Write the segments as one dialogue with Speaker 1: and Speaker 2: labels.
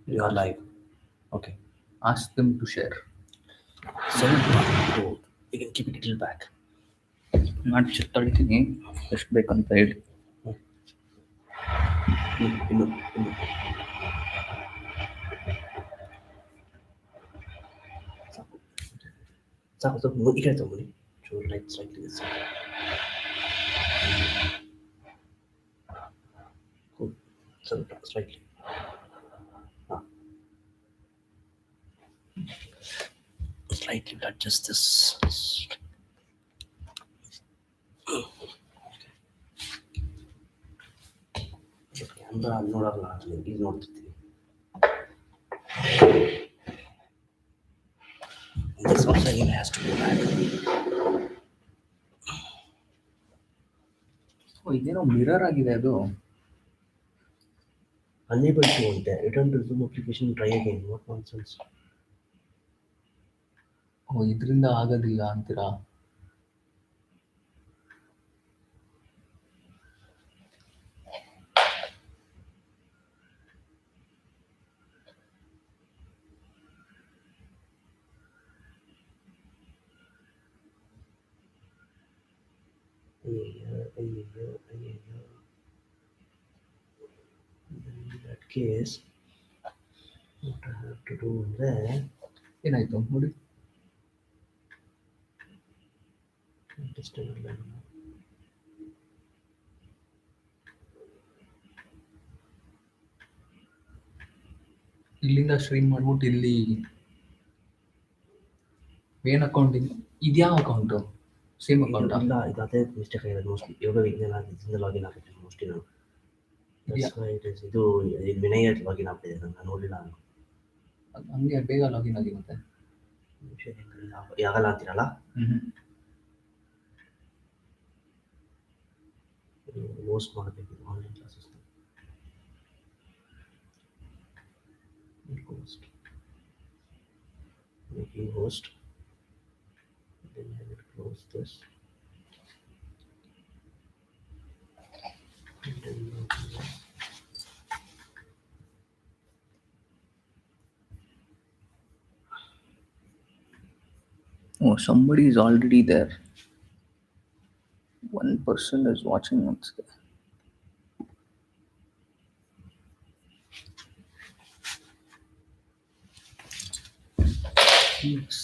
Speaker 1: You are live.
Speaker 2: Okay. Ask them to share.
Speaker 1: So, you can keep it a little back.
Speaker 2: Not ಚಿತ್ತಳಿತೀನಿ ಎಷ್ಟು ಬೇಕಂತ ಹೇಳಿ.
Speaker 1: ಇನ್ನು ಸಾಕು ಸಾಕು ಸ್ವಲ್ಪ ಈ ಕಡೆ ತಗೊಂಡು ಚೂರು ಲೈಟ್ ಸ್ಲೈಟ್ಲಿ ದಿಸ್ ಸ್ವಲ್ಪ ಸ್ಲೈಟ್ಲಿ ಹಾಂ slightly adjust this. Camera ನೋಡಲ್ಲ ಈಗ ನೋಡ್ತಿರ್ತೀವಿ. This also again has to go back.
Speaker 2: ಇದೇನೋ ಮಿರರ್ ಆಗಿದೆ ಅದು.
Speaker 1: Unable to ಅಂತೆ. Return to Zoom application, try again. What nonsense.
Speaker 2: ಇದರಿಂದ ಆಗೋದಿಲ್ಲ ಅಂತೀರಾ?
Speaker 1: In that case, what I have to do there?
Speaker 2: ಏನಾಯ್ತು ನೋಡಿ. ಇಲ್ಲಿಂದ ಸ್ಟ್ರೀಮ್ ಮಾಡ್ಬಿಟ್ಟು ಇಲ್ಲಿ ಏನ್ ಅಕೌಂಟ್ ಇದ್ಯಾವ ಅಕೌಂಟು? ಸೇಮ್ ಅಕೌಂಟ್
Speaker 1: ಇಲ್ಲ, ಇದು ಅದೇ ಮಿಸ್ಟೇಕ್ ಆಗಿರೋದು ಮೋಸ್ಟ್ಲಿ. ಯೋಗ ವಿಜ್ಞಾನ ಇದರಿಂದ ಲಾಗಿನ್ ಆಗಿದ್ದೀನಿ ಮೋಸ್ಟ್ಲಿ ನಾನು. ಇದು ವಿನಯ್ ಲಾಗಿನ್ ಆಗ್ತಿದೆ, ನಾನು ನೋಡಲಿಲ್ಲ ನಾನು.
Speaker 2: ಹಂಗೆ ಬೇಗ ಲಾಗಿನ್ ಆಗಿ ಮತ್ತೆ
Speaker 1: ಆಗಲ್ಲ ಅಂತೀರಲ್ಲ. ಹೋಸ್ಟ್ ಮಾಡಬೇಕು online classes. Making host. Then I will close this. And then
Speaker 2: oh, somebody is already there. One person is watching us. Yes.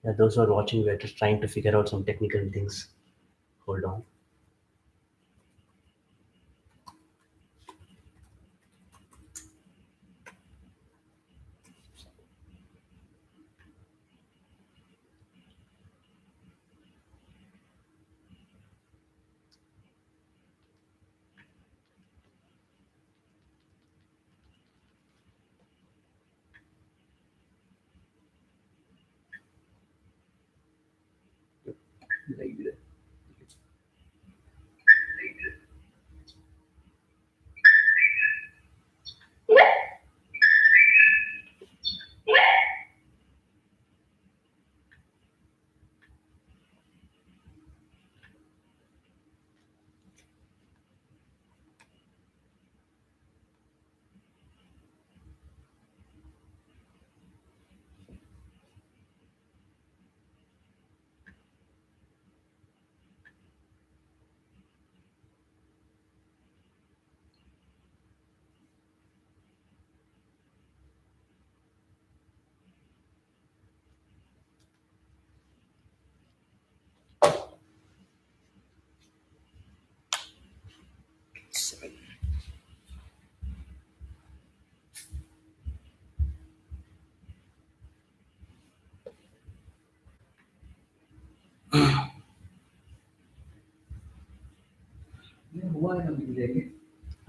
Speaker 1: Yeah, those who are watching, we are just trying to figure out some technical things. Hold on.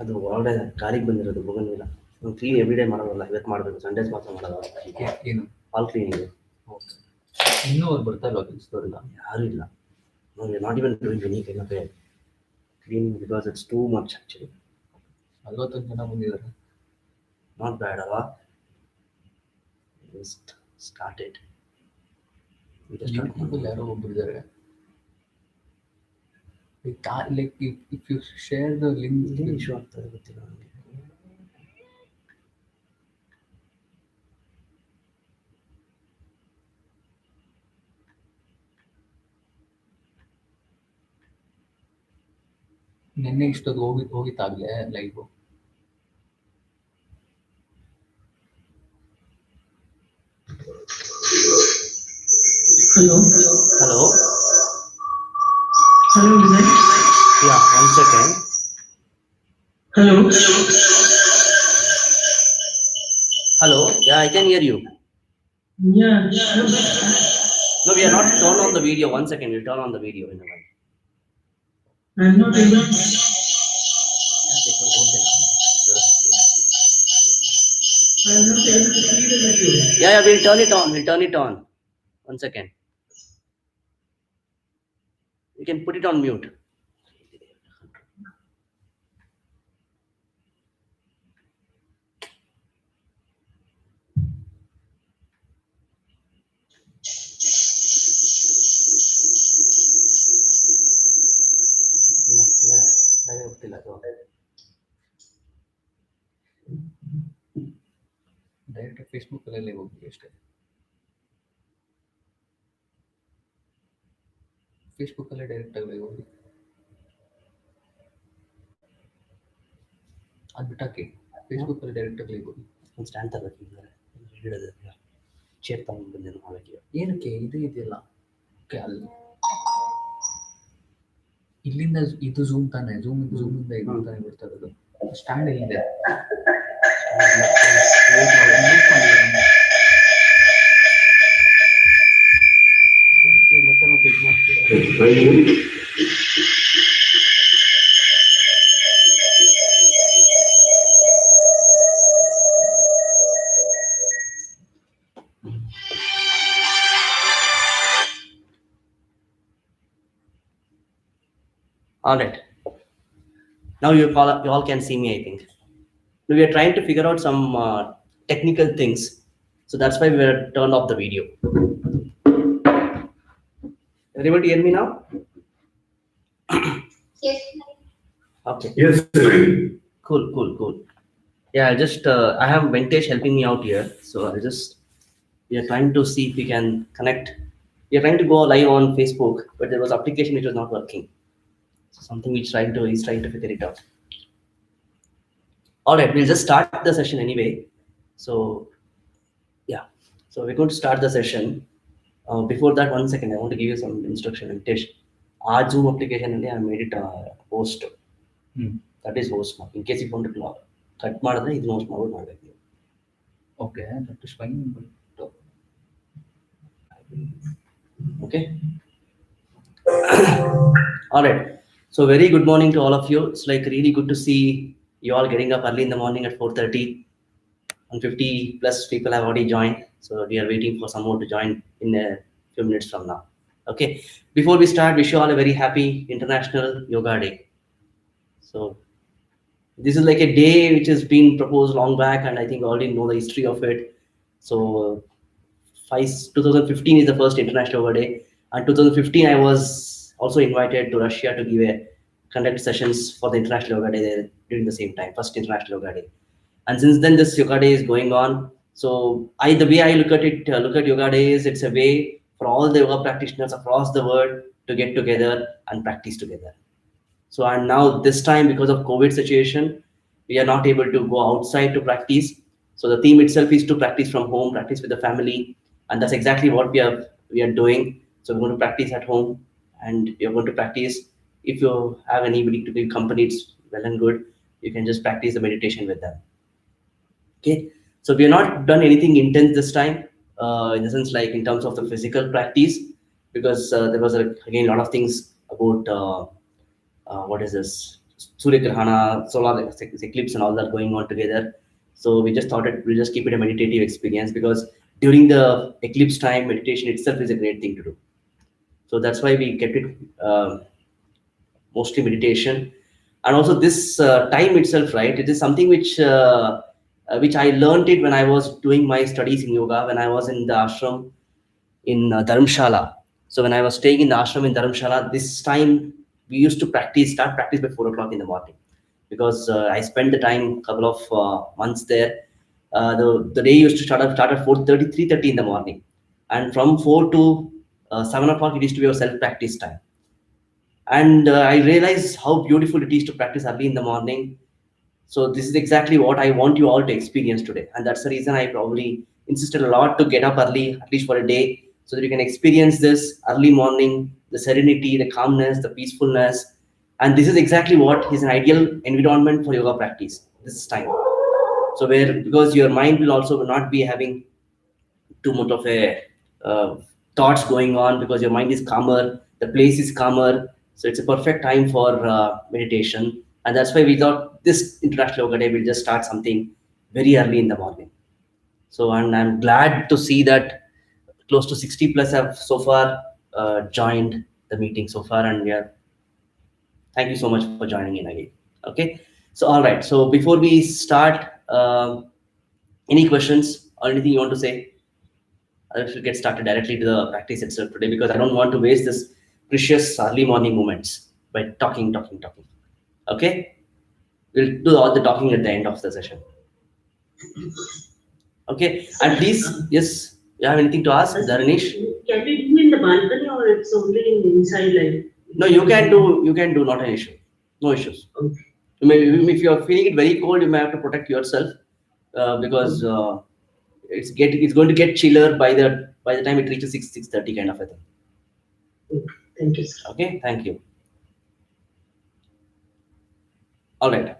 Speaker 1: ಅದು ಒಳಗಡೆ ಗಾಳಿಗೆ ಬಂದಿರೋದು ಹೋಗಂಗಿಲ್ಲ. ನಾವು clean everyday ಮಾಡೋದಲ್ಲ, ಇವತ್ತು ಮಾಡಬೇಕು. Sundays ಮಾತ್ರ ಮಾಡೋದು.
Speaker 2: ಏನು
Speaker 1: ಆಲ್ ಕ್ಲೀನಿಂಗ್.
Speaker 2: ಇನ್ನೂ ಅವ್ರು ಬರ್ತಾ ಇಲ್ಲ ಕೆಲಸದವರೆಲ್ಲ?
Speaker 1: ಯಾರೂ ಇಲ್ಲ. Not even doing any kind of cleaning because it's too much actually.
Speaker 2: 40 ಜನ ಬಂದಿದ್ದಾರೆ.
Speaker 1: ನಾಟ್ ಬ್ಯಾಡ್ ಅಲ್ವಾ? Just started.
Speaker 2: ಯೂಟ್ಯೂಬಲ್ಲಿ ಯಾರೋ ಒಬ್ಬರಿದ್ದಾರೆ, Like if you share the link,
Speaker 1: ಏನು ಇಶ್ಯೂ ಆಗ್ತದೆ ಗೊತ್ತಿಲ್ಲ ನನಗೆ.
Speaker 2: ನಿನ್ನೆ ಇಷ್ಟೊತ್ತು ಹೋಗಿತ್ತಾಗ್ಲೇ live.
Speaker 3: Hello.
Speaker 1: Hello.
Speaker 3: Hello, Vijay.
Speaker 1: Yeah, 1 second.
Speaker 3: Hello.
Speaker 1: Hello. Yeah, I can hear you.
Speaker 3: Yeah.
Speaker 1: No, we are not turned on the video. 1 second, we'll turn on the video in a while.
Speaker 3: I'm not able. I'm not able to see the video.
Speaker 1: Yeah, we'll turn it on. We'll turn it on. 1 second. You can put it on mute.
Speaker 2: Direct Facebook ಅಲ್ಲೇ ಹೋಗ್ತೀವಿ ಅಷ್ಟೇ. Facebook ಅಲ್ಲೇ direct ಆಗಿ ಹೋಗಿ ಅದು ಬಿಟ್ಟಾಕಿ Facebook ಅಲ್ಲಿ direct ಆಗಿ ಹೋಗಿ
Speaker 1: ಒಂದು ಸ್ಟ್ಯಾಂಡ್ ತರಬೇಕಿದ್ದಾರೆ ಹಿಡಿದ ಚೇರ್ ತಗೊಂಡು ಬಂದೇನು ಹಾಗೆ
Speaker 2: ಏನಕ್ಕೆ ಇದು ಇದೆಯಲ್ಲ ಅಲ್ಲಿ ಇಲ್ಲಿಂದ ಇದು ಝೂಮ್ ತಾನೆ ಝೂಮಿಂದ ಇದು ತಾನೆ ಬಿಡ್ತಾ ಇರೋದು. ಸ್ಟ್ಯಾಂಡ್ ಎಲ್ಲಿದೆ?
Speaker 1: ಮತ್ತೆ ಮತ್ತೆ ಇದು ಮಾಡ್ತೀವಿ. All right. Now you all can see me, I think. We are trying to figure out some technical things. So that's why we were turned off the video. Everybody hear me now?
Speaker 3: Yes.
Speaker 1: Okay.
Speaker 4: Yes, sir.
Speaker 1: Cool. Yeah, I just I have Ventesh helping me out here. So we are trying to see if we can connect. We are trying to go live on Facebook, but there was application which was not working. So something he's trying to figure it out. All right, we'll just start the session anyway. So yeah, so we're going to start the session. Before that, 1 second, I want to give you some instruction. Ventesh, our Zoom application I made it host. That is host now. In case you want to cut ಮಾಡಿದ್ರೆ ಇದು host ಮಾಡಬೇಕು ನೀವು.
Speaker 2: Okay, that is fine.
Speaker 1: Okay. All right. So very good morning to all of you. It's like really good to see you all getting up early in the morning at 4:30. And 50 plus people have already joined. So we are waiting for some more to join in a few minutes from now. Okay. Before we start, wish you all a very happy International Yoga Day. So this is like a day which has been proposed long back, and I think you already know the history of it. So 2015 is the first International Yoga Day, and 2015 I was also invited to Russia to conduct sessions for the International Yoga Day there during the same time, first International Yoga Day. And since then, this Yoga Day is going on. So the way I look at it, look at Yoga Day is it's a way for all the yoga practitioners across the world to get together and practice together. So and now this time, because of COVID situation, we are not able to go outside to practice. So the theme itself is to practice from home, practice with the family, and that's exactly what we are doing. So we're going to practice at home, and you're going to practice. If you have anybody to be accompanied, it's well and good. You can just practice the meditation with them. Okay. So we have not done anything intense this time, in the sense like in terms of the physical practice, because there was again a lot of things about what is this Surya Grahana, solar eclipse and all that going on together. So we just thought we'll just keep it a meditative experience, because during the eclipse time, meditation itself is a great thing to do. So that's why we kept it mostly meditation. And also this time itself, right? It is something which I learned it when I was doing my studies in yoga, when I was in the ashram in Dharamshala. So when I was staying in the ashram in Dharamshala, this time we used to start practice by 4 o'clock in the morning, because I spent the time couple of months there. The day used to start at 4:30, 3:30 in the morning, and from 4 to 7 o'clock it used to be our self practice time. And I realized how beautiful it is to practice early in the morning. So this is exactly what I want you all to experience today, and that's the reason I probably insisted a lot to get up early, at least for a day, so that you can experience this early morning, the serenity, the calmness, the peacefulness. And this is exactly what is an ideal environment for yoga practice this time. So where, because your mind will also not be having too much of a thoughts going on, because your mind is calmer, the place is calmer. So it's a perfect time for meditation. And that's why we thought this international yoga day will just start something very early in the morning. So, and I'm glad to see that close to 60 plus have so far joined the meeting so far. And yeah, thank you so much for joining in again. Okay. So, all right. So before we start, any questions or anything you want to say? I should get started directly to the practice itself today, because I don't want to waste this precious early morning moments by talking. Okay, we'll do all the talking at the end of the session. Okay, and please, yes, you have anything to ask, Dharanish?
Speaker 4: Can we do in the balcony or it's only in inside like?
Speaker 1: No, you can do, not an issue. No issues.
Speaker 4: Okay.
Speaker 1: If you are feeling it very cold, you may have to protect yourself, because it's going to get chiller by the time it reaches 6:30 kind of a thing.
Speaker 4: Okay. Thank you, sir.
Speaker 1: Okay, thank you. All right.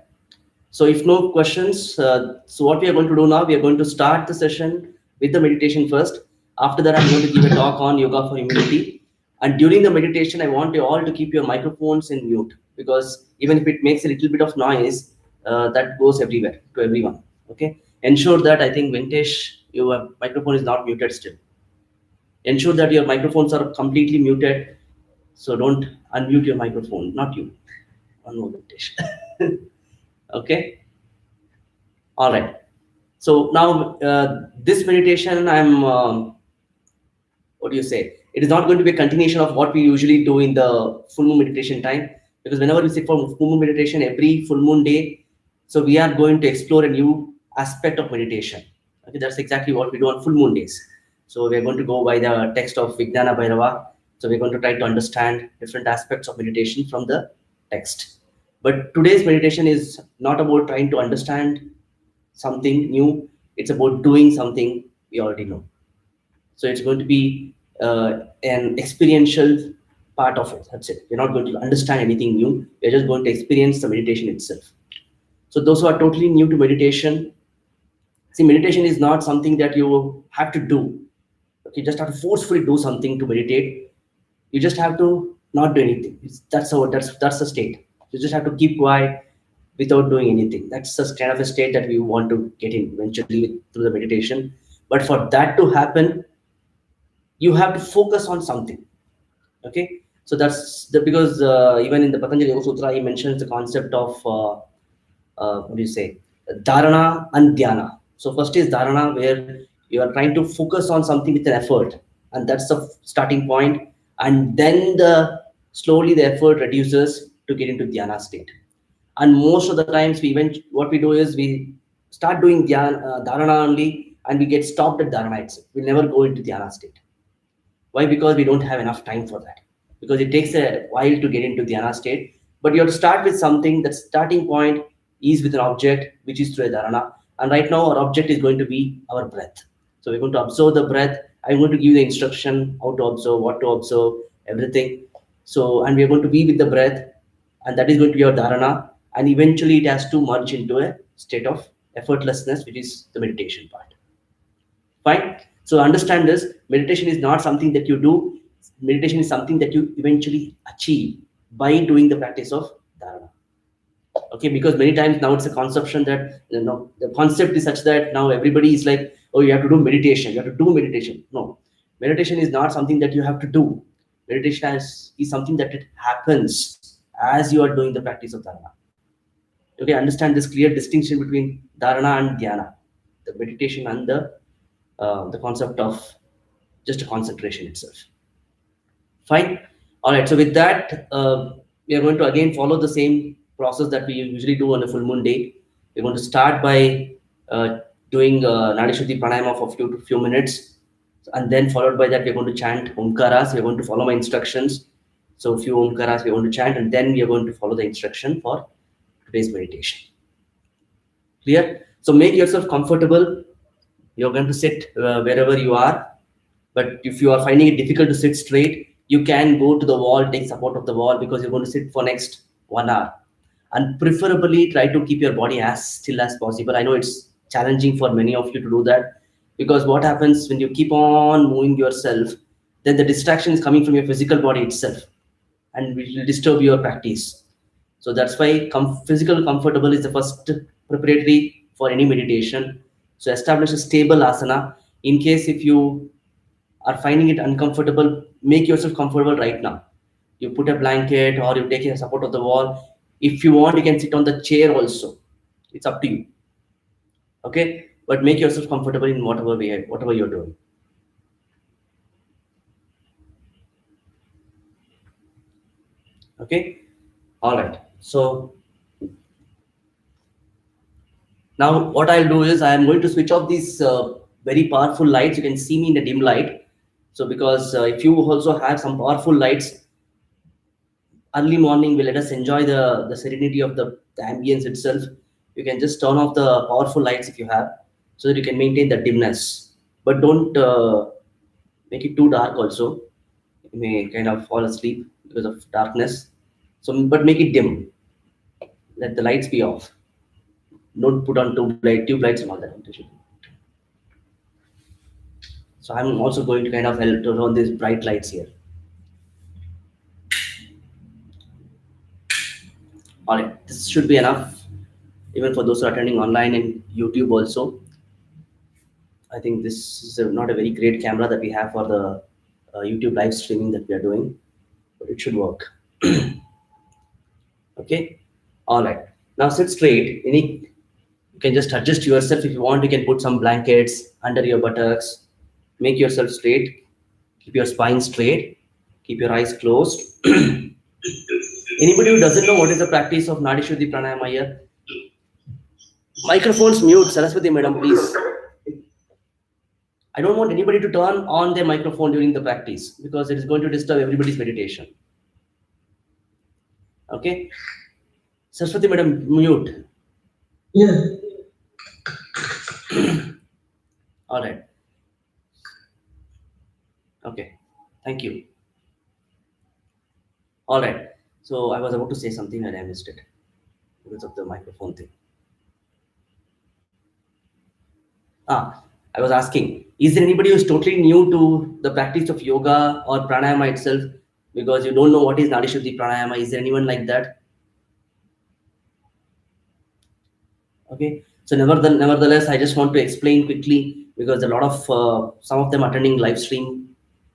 Speaker 1: So if no questions, so what we are going to do now, we are going to start the session with the meditation first. After that, I'm going to give a talk on yoga for immunity. And during the meditation, I want you all to keep your microphones in mute, because even if it makes a little bit of noise, that goes everywhere to everyone. Okay. Ensure that, I think Ventesh, your microphone is not muted still. Ensure that your microphones are completely muted. So don't unmute your microphone, not you. One more Ventesh. Okay. All right. So now this meditation, what do you say? It is not going to be a continuation of what we usually do in the full moon meditation time, because whenever we sit for full moon meditation every full moon day, so we are going to explore a new aspect of meditation. Okay, that's exactly what we do on full moon days. So we are going to go by the text of Vijnana Bhairava. So we're going to try to understand different aspects of meditation from the text. But today's meditation is not about trying to understand something new. It's about doing something we already know. So it's going to be an experiential part of it. That's it. You're not going to understand anything new. You're just going to experience the meditation itself. So those who are totally new to meditation, see, meditation is not something that you have to do. Okay, you just have to forcefully do something to meditate. You just have to not do anything. That's the state. You just have to keep quiet without doing anything. That's the kind of a state that we want to get in eventually through the meditation. But for that to happen, you have to focus on something. Okay, so that's because even in the Patanjali Yoga Sutra, he mentions the concept of what do you say, dharana and dhyana. So first is dharana, where you are trying to focus on something with an effort, and that's the starting point. And then slowly the effort reduces to get into dhyana state. And most of the times what we do is we start doing dharana only, and we get stopped at dharana itself. We never go into dhyana state. Why? Because we don't have enough time for that. Because it takes a while to get into dhyana state. But you have to start with something. That starting point is with an object, which is through a dharana. And right now our object is going to be our breath. So we're going to observe the breath. I'm going to give you the instruction how to observe, what to observe, everything. So, and we're going to be with the breath, and that is going to be our dharana. And eventually it has to merge into a state of effortlessness, which is the meditation part. Fine. So understand this, meditation is not something that you do. Meditation is something that you eventually achieve by doing the practice of dharana. Okay, because many times now it's a conception that, the concept is such that now everybody is like, oh, you have to do meditation. You have to do meditation. No, meditation is not something that you have to do. Meditation is something that it happens as you are doing the practice of dharana. Okay, understand this clear distinction between dharana and dhyana, the meditation and the concept of just a concentration itself. Fine. All right. So with that, we are going to again follow the same process that we usually do on a full moon day. We're going to start by doing Nadi Shuddhi Pranayama for few minutes, and then followed by that we're going to chant Omkaras. We're going to follow my instructions. So few Omkaras we're going to chant, and then we are going to follow the instruction for today's meditation. Clear? So make yourself comfortable. You're going to sit wherever you are. But if you are finding it difficult to sit straight, you can go to the wall, take support of the wall, because you're going to sit for next 1 hour. And preferably try to keep your body as still as possible. I know it's challenging for many of you to do that, because what happens when you keep on moving yourself, then the distraction is coming from your physical body itself, and it will disturb your practice. So that's why physical comfortable is the first preparatory for any meditation. So establish a stable asana. In case if you are finding it uncomfortable, make yourself comfortable right now. You put a blanket or you take a support of the wall. If you want, you can sit on the chair also. It's up to you. Okay, but make yourself comfortable in whatever way, whatever you're doing. Okay, all right. So now what I'll do is I am going to switch off these very powerful lights. You can see me in the dim light. So because if you also have some powerful lights, early morning will let us enjoy the serenity of the ambience itself. You can just turn off the powerful lights if you have, so that you can maintain the dimness. But don't make it too dark also. You may kind of fall asleep because of darkness. So, but make it dim. Let the lights be off. Don't put on tube lights and all that. So I'm also going to kind of help turn on these bright lights here. All right, this should be enough, even for those who are attending online and YouTube also. I think this is not a very great camera that we have for the YouTube live streaming that we are doing, but it should work. Okay, all right. Now sit straight. You can just adjust yourself if you want. You can put some blankets under your buttocks. Make yourself straight. Keep your spine straight. Keep your eyes closed. Anybody who doesn't know what is the practice of Nadi Shuddhi Pranayama here? Microphones mute. Saraswati madam, please. I don't want anybody to turn on their microphone during the practice, because it is going to disturb everybody's meditation. Okay? Saraswati madam, mute.
Speaker 3: Yeah.
Speaker 1: All right. Okay. Thank you. All right. So I was about to say something and I missed it because of the microphone thing. I was asking, is there anybody who's totally new to the practice of yoga or pranayama itself, because you don't know what is Nadi Shuddhi Pranayama? Is there anyone like that? Okay. So nevertheless, I just want to explain quickly, because a lot of some of them attending live stream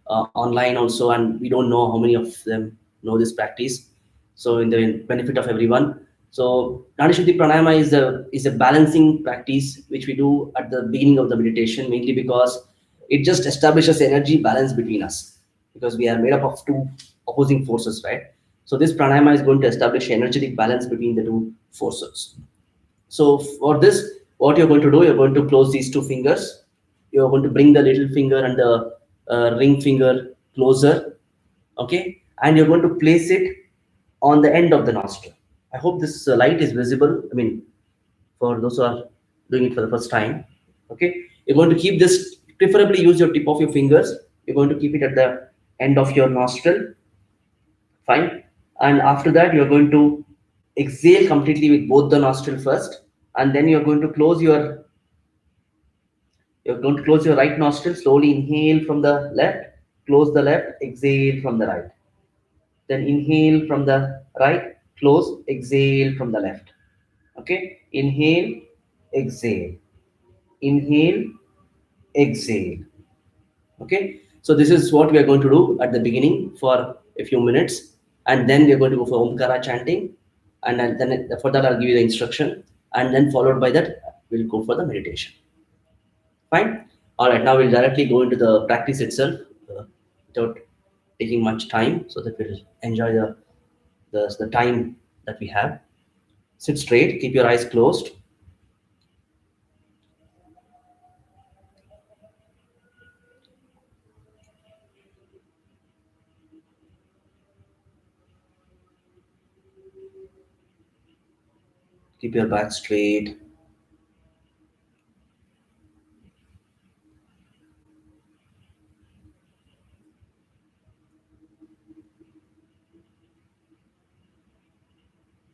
Speaker 1: online also, and we don't know how many of them know this practice. So in the benefit of everyone, so Nadi Shuddhi Pranayama is a balancing practice which we do at the beginning of the meditation, mainly because it just establishes energy balance between us, because we are made up of two opposing forces, right? So this pranayama is going to establish energetic balance between the two forces. So for this, what you're going to do, you're going to close these two fingers. You're going to bring the little finger and the ring finger closer, okay? And you're going to place it on the end of the nostril. I hope this light is visible. I mean, for those who are doing it for the first time, okay? You're going to keep this, preferably use your tip of your fingers. You're going to keep it at the end of your nostril, fine? And after that, you're going to exhale completely with both the nostril first, and then you're going to close your right nostril. Slowly inhale from the left, close the left, exhale from the right. Then inhale from the right, close, exhale from the left. Okay, inhale, exhale, inhale, exhale. Okay, so this is what we are going to do at the beginning for a few minutes, and then we are going to go for Omkara chanting, and then for that I'll give you the instruction, and then followed by that we'll go for the meditation. Fine. All right. Now we'll directly go into the practice itself without taking much time, so that we'll enjoy the the time that we have. Sit straight, keep your eyes closed. Keep your back straight.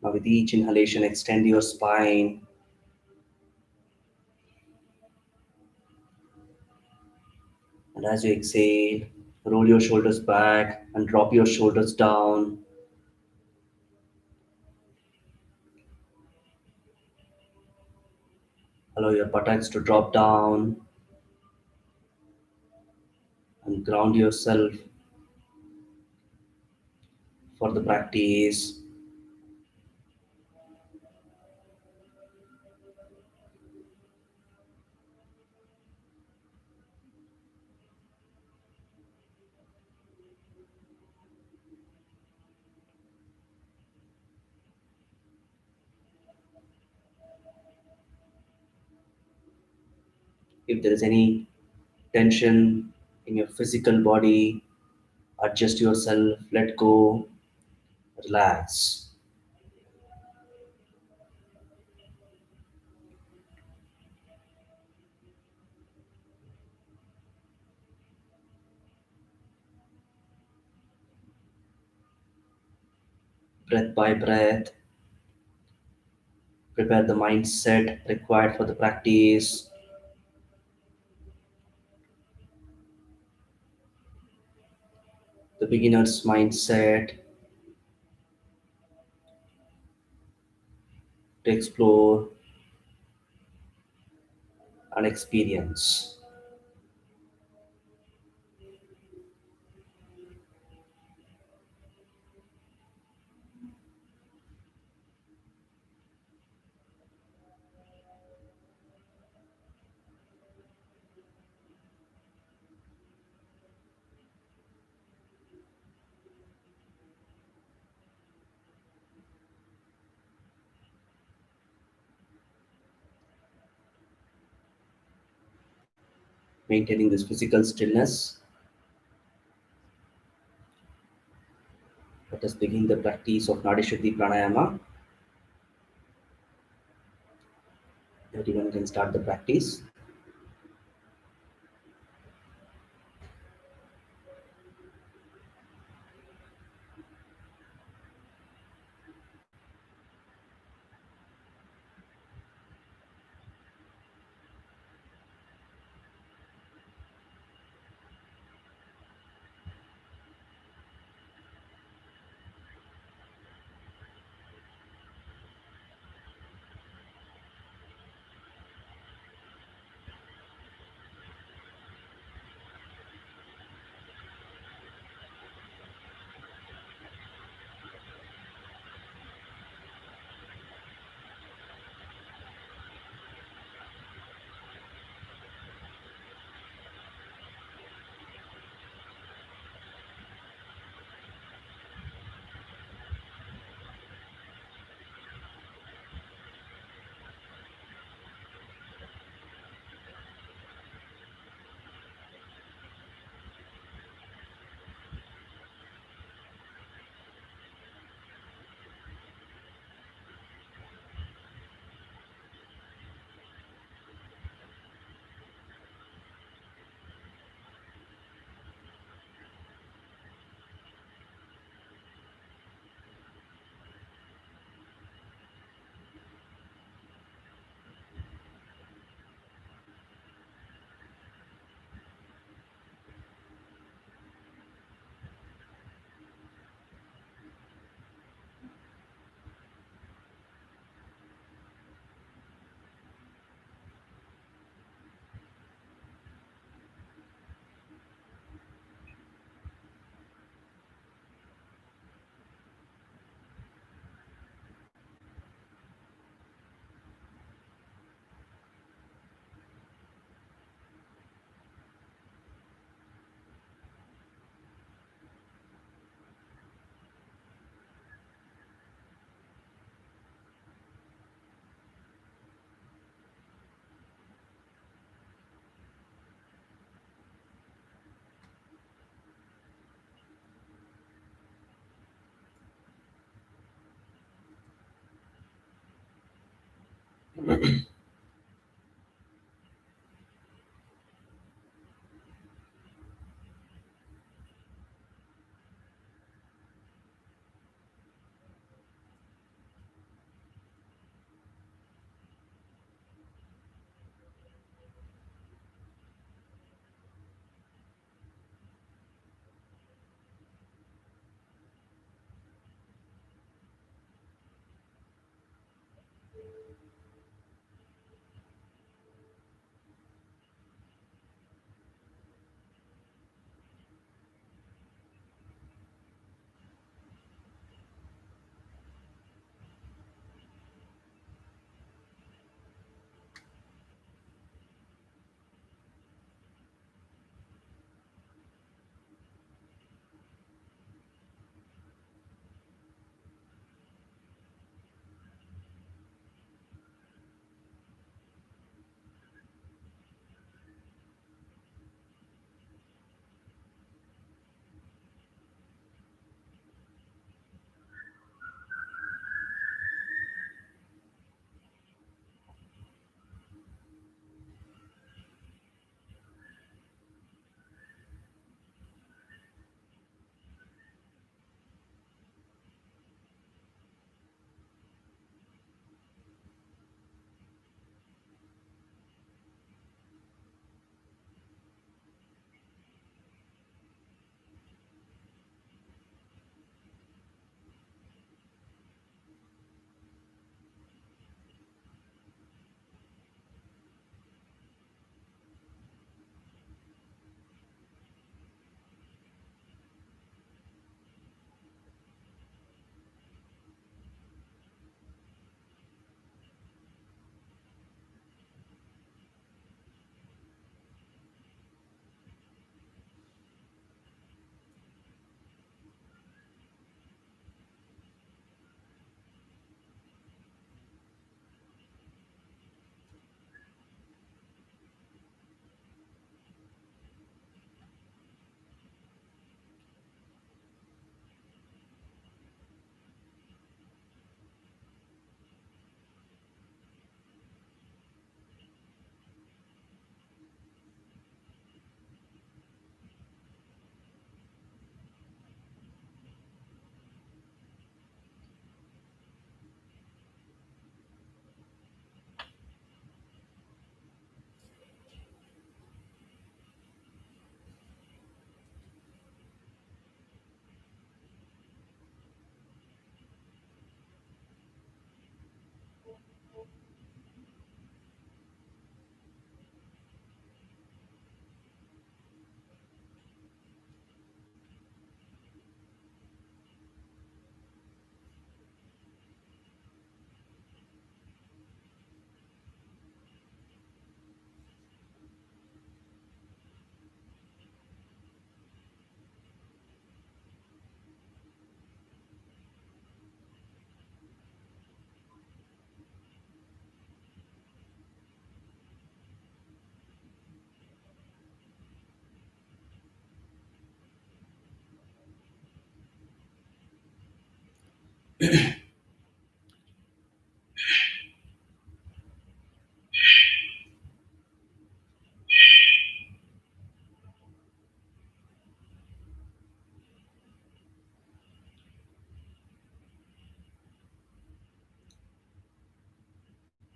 Speaker 1: Now, with each inhalation, extend your spine. And as you exhale, roll your shoulders back and drop your shoulders down. Allow your buttocks to drop down and ground yourself for the practice. If there is any tension in your physical body, adjust yourself, let go, relax. Breath by breath, prepare the mindset required for the practice. The beginner's mindset to explore and experience. Maintaining this physical stillness, let us begin the practice of Nadi Shuddhi Pranayama. Everyone can start the practice.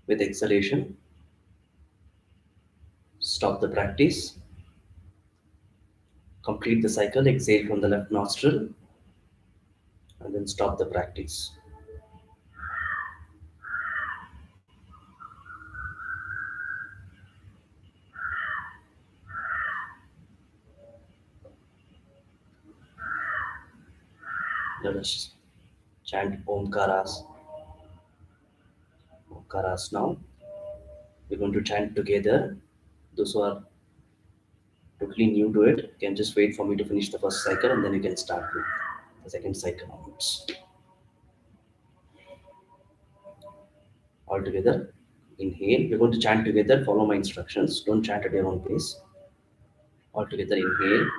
Speaker 1: With exhalation, stop the practice. Complete the cycle. Exhale from the left nostril and then stop the practice. Let us chant Omkaras now. We're going to chant together. Those who are totally new to it can just wait for me to finish the first cycle and then you can start with the second cycle onwards. All together. Inhale. We're going to chant together. Follow my instructions. Don't chant at your own pace. All together. Inhale.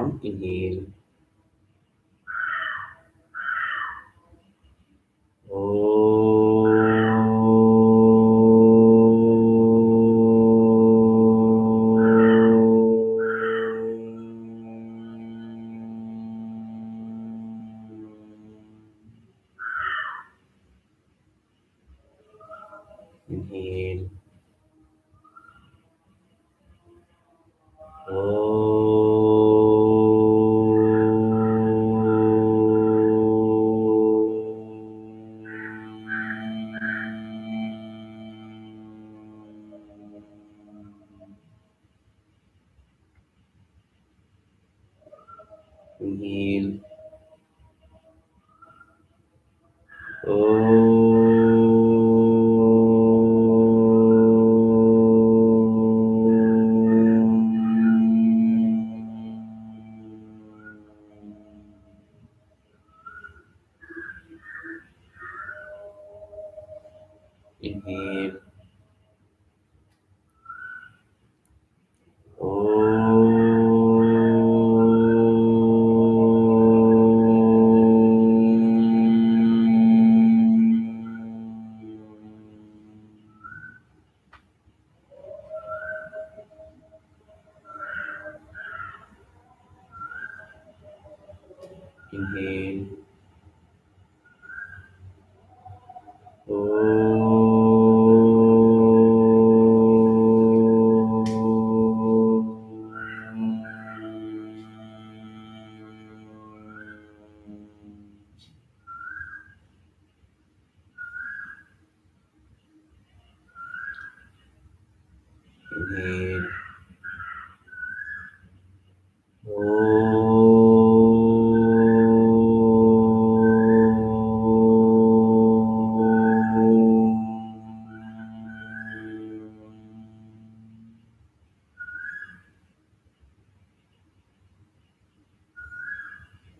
Speaker 1: down. Inhale. Inhale. Inhale. Inhale. Inhale. Inhale. Inhale.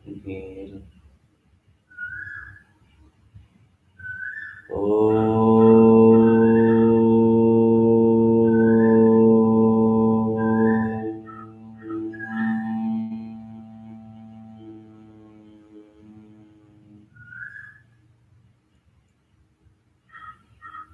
Speaker 1: Inhale. Inhale. Inhale.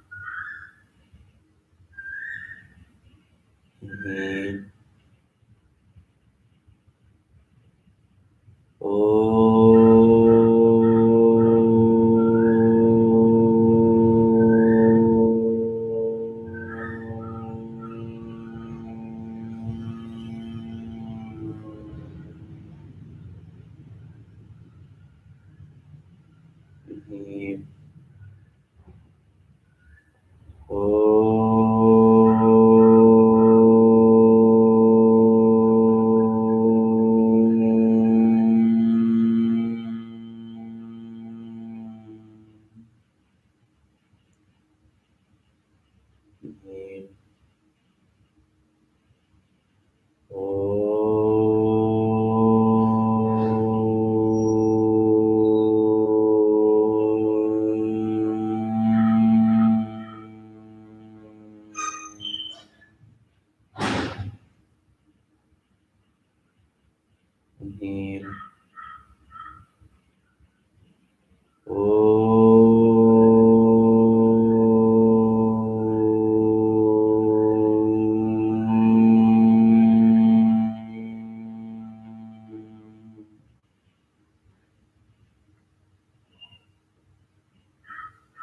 Speaker 1: Inhale.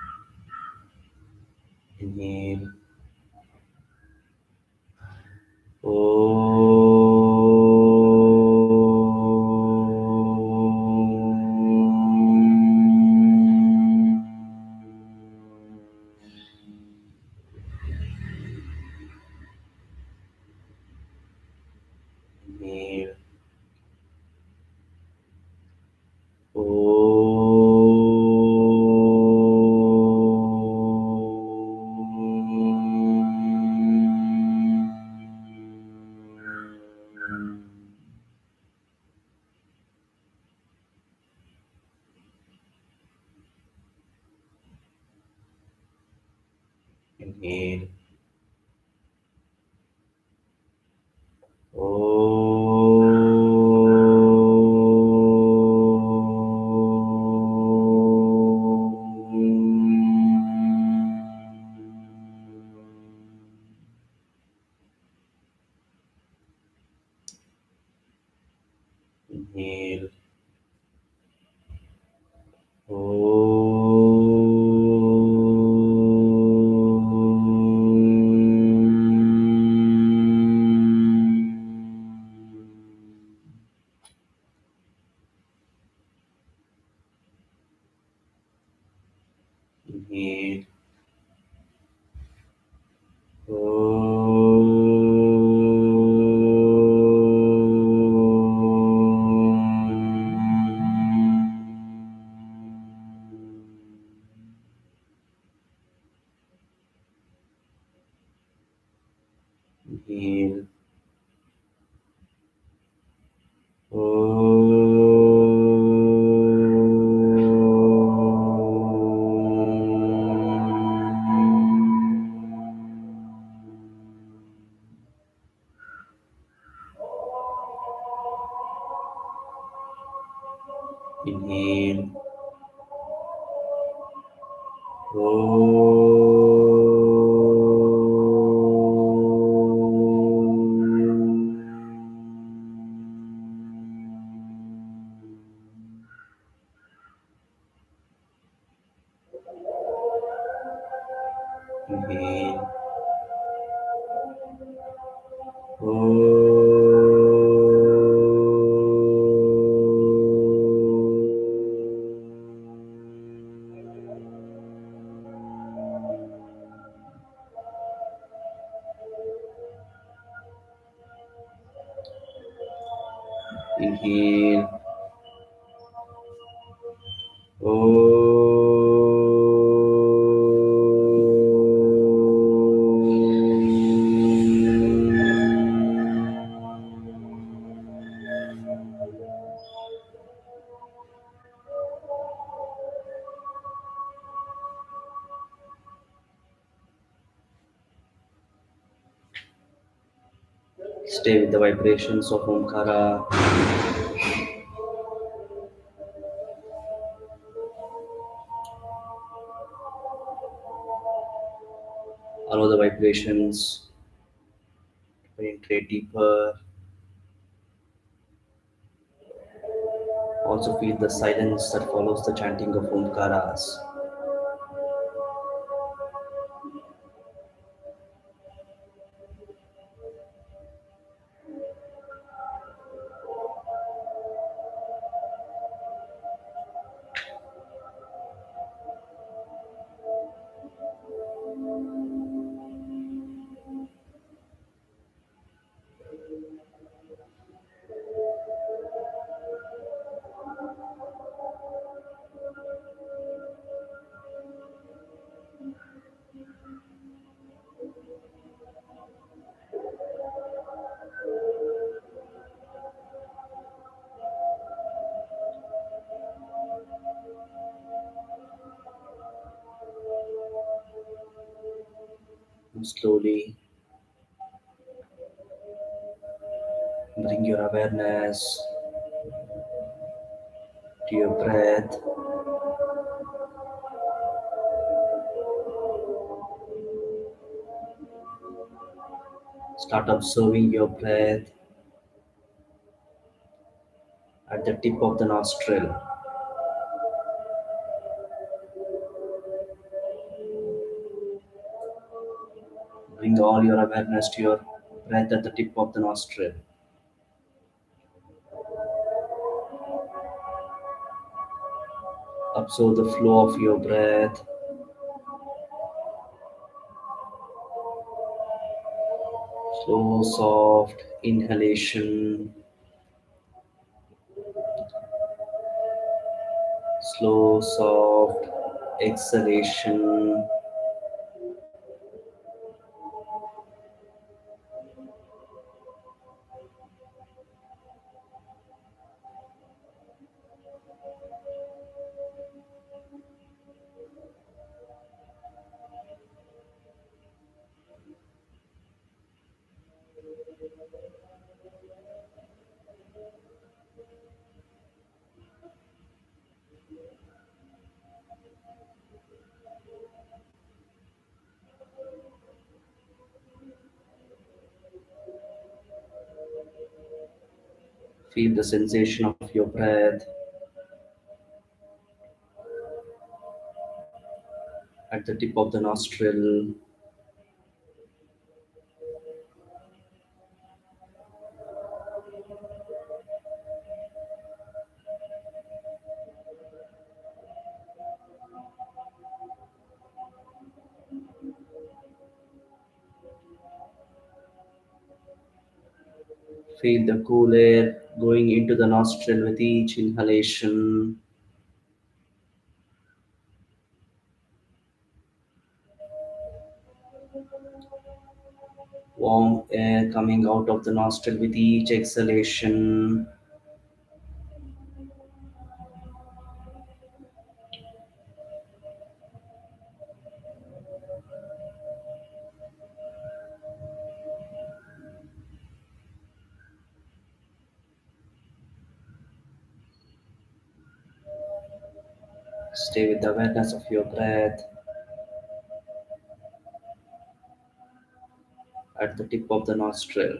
Speaker 1: Inhale. Inhale. Inhale. Inhale. Inhale. Inhale. Inhale. Inhale. Inhale. Stay with the vibrations of Omkara. Allow the vibrations to penetrate deeper. Also feel the silence that follows the chanting of Omkaras. And slowly bring your awareness to your breath. Start observing your breath at the tip of the nostril. Bring all your awareness to your breath at the tip of the nostril. Observe the flow of your breath. Slow, soft inhalation. Slow, soft exhalation. Feel the sensation of of your breath at the tip of the nostril. Feel the cool air going into the nostril with each inhalation. Warm air coming out of the nostril with each exhalation. Stay with the awareness of your breath at the tip of the nostril.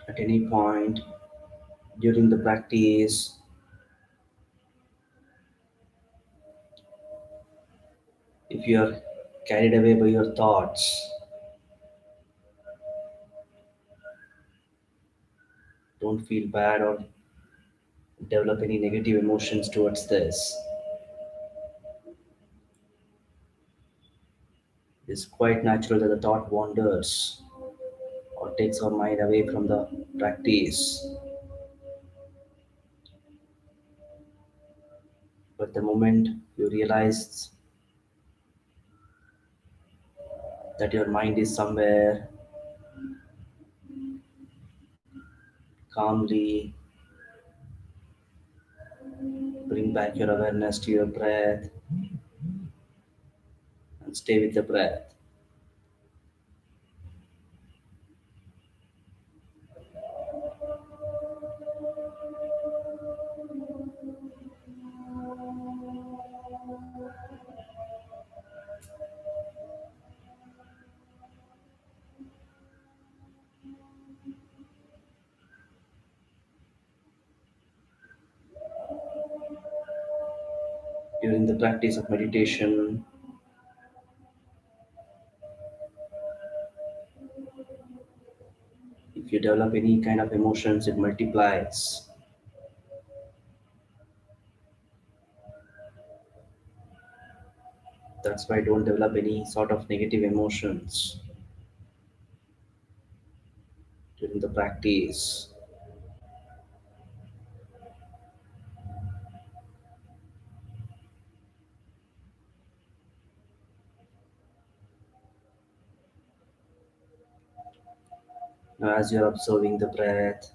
Speaker 1: At any point during the practice, if you are carried away by your thoughts, don't feel bad or develop any negative emotions towards this. It's quite natural that the thought wanders or takes our mind away from the practice. But the moment you realize that your mind is somewhere, calmly bring back your awareness to your breath and stay with the breath. During the practice of meditation, if you develop any kind of emotions, it multiplies. That's why don't develop any sort of negative emotions during the practice. Now, as you're observing the breath,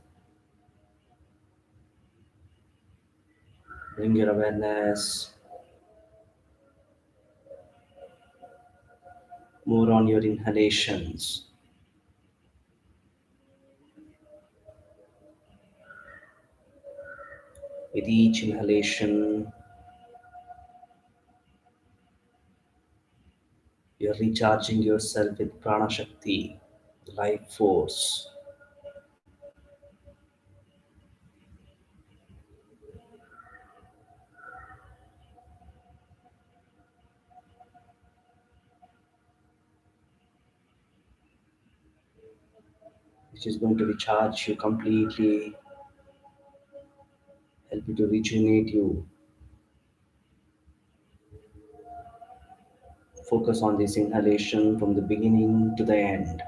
Speaker 1: bring your awareness more on your inhalations. With each inhalation, you're recharging yourself with prana shakti, life force. Which is going to recharge you completely, help you to rejuvenate you. Focus on this inhalation from the beginning to the end.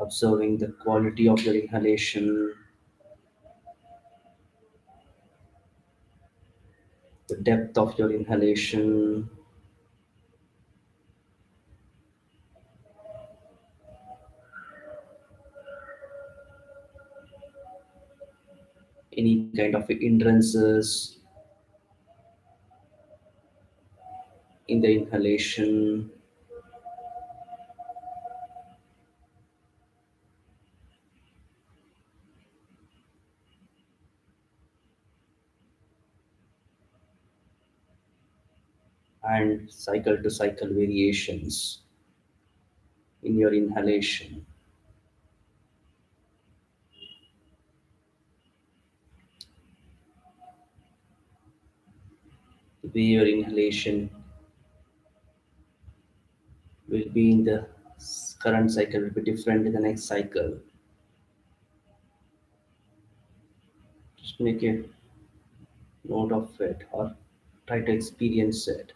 Speaker 1: Observing the quality of your inhalation, the depth of your inhalation, any kind of hindrances Taking the inhalation and cycle to cycle variations in your inhalation. The way your inhalation will be in the current cycle will be different in the next cycle. Just make a note of it or try to experience it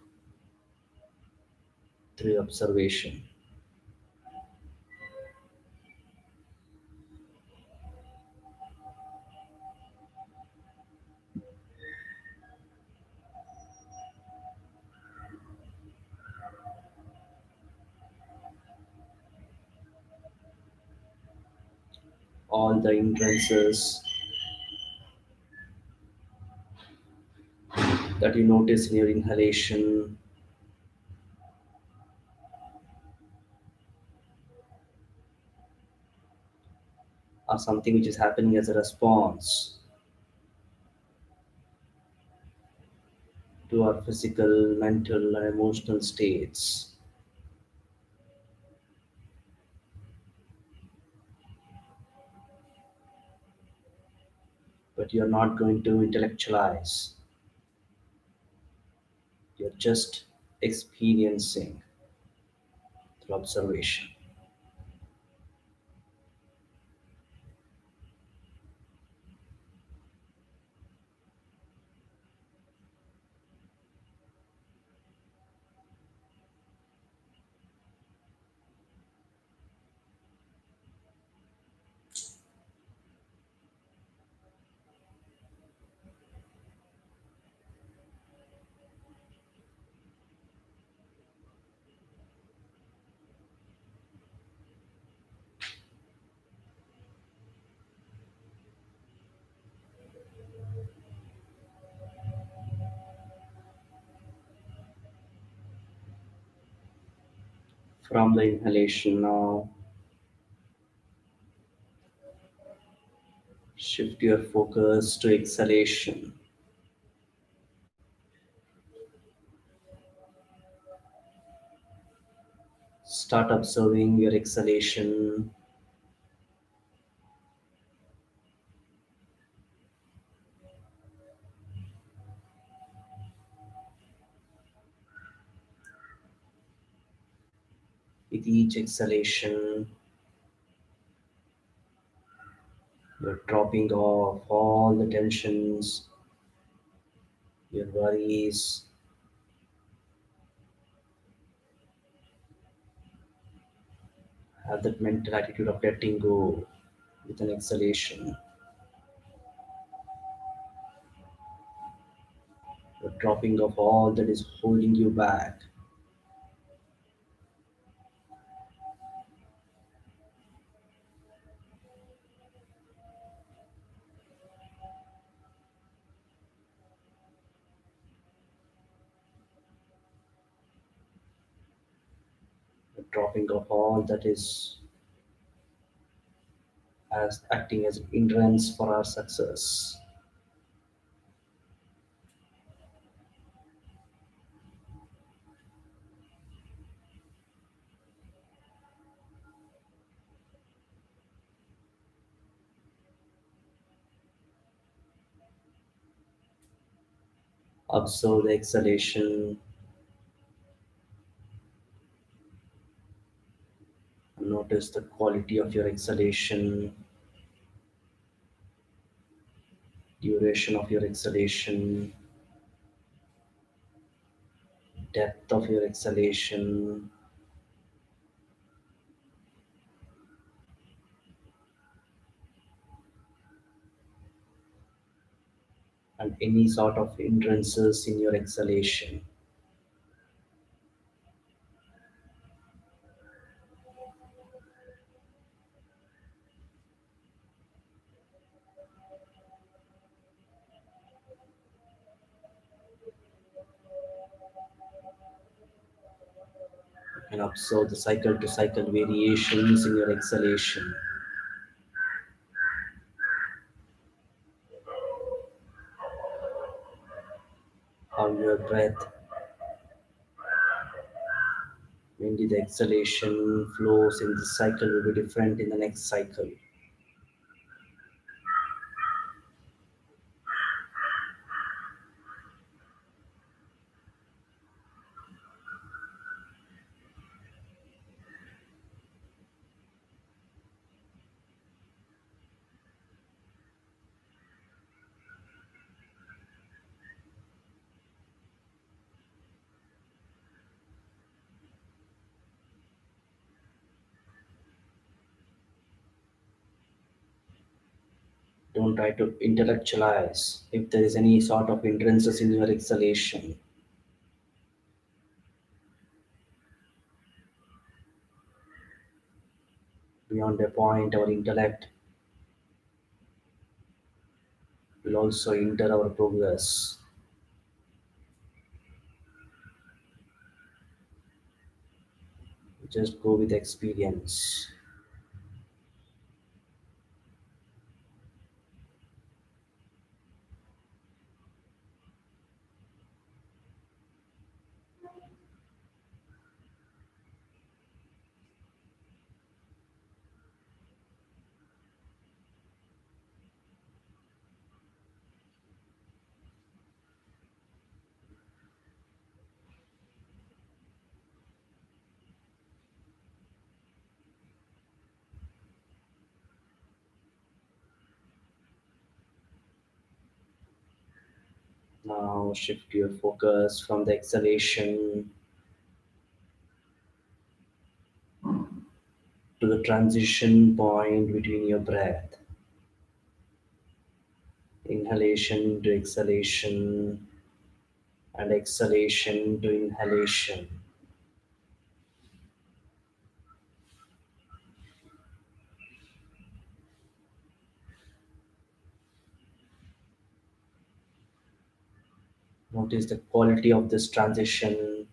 Speaker 1: through observation. All the hindrances that you notice in your inhalation are something which is happening as a response to our physical, mental, and emotional states. But you're not going to intellectualize, you're just experiencing through observation. From the inhalation now, shift your focus to exhalation. Start observing your exhalation. With each exhalation, you're dropping off all the tensions, your worries. Have that mental attitude of letting go with an exhalation. You're dropping off all that is holding you back. You're dropping off all that is as acting as an hindrance for our success. Observe the exhalation and notice the quality of your exhalation, duration of your exhalation, depth of your exhalation, and any sort of hindrances in your exhalation. and observe the cycle to cycle variations in your exhalation. How your breath, maybe the exhalation flows in this cycle will be different in the next cycle. Don't try to intellectualize if there is any sort of hindrances in your exhalation. Beyond a point, our intellect will also hinder our progress. Just go with experience. Now shift your focus from the exhalation to the transition point between your breath. Inhalation to exhalation and exhalation to inhalation. Notice the quality of this transition.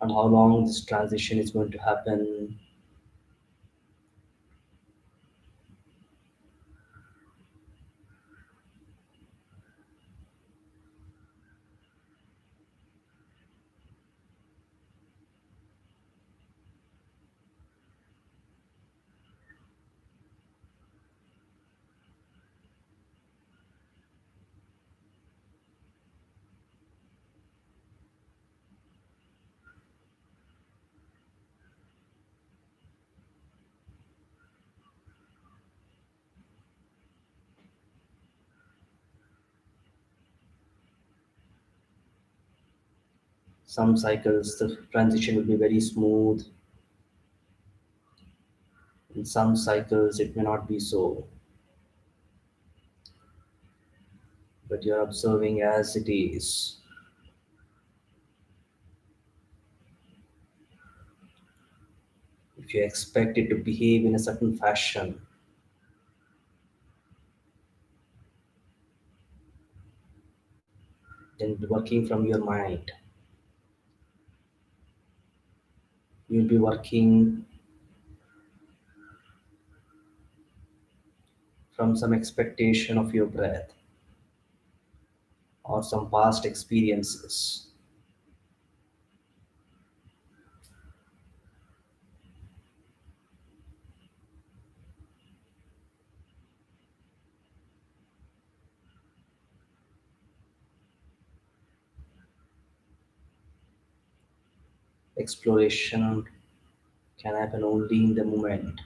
Speaker 1: And how long this transition is going to happen. Some cycles the transition will be very smooth. In some cycles it may not be so. But you're observing as it is. If you expect it to behave in a certain fashion, then you'll be working from your mind. You'll be working from some expectation of your breath or some past experiences. Exploration can happen only in the moment.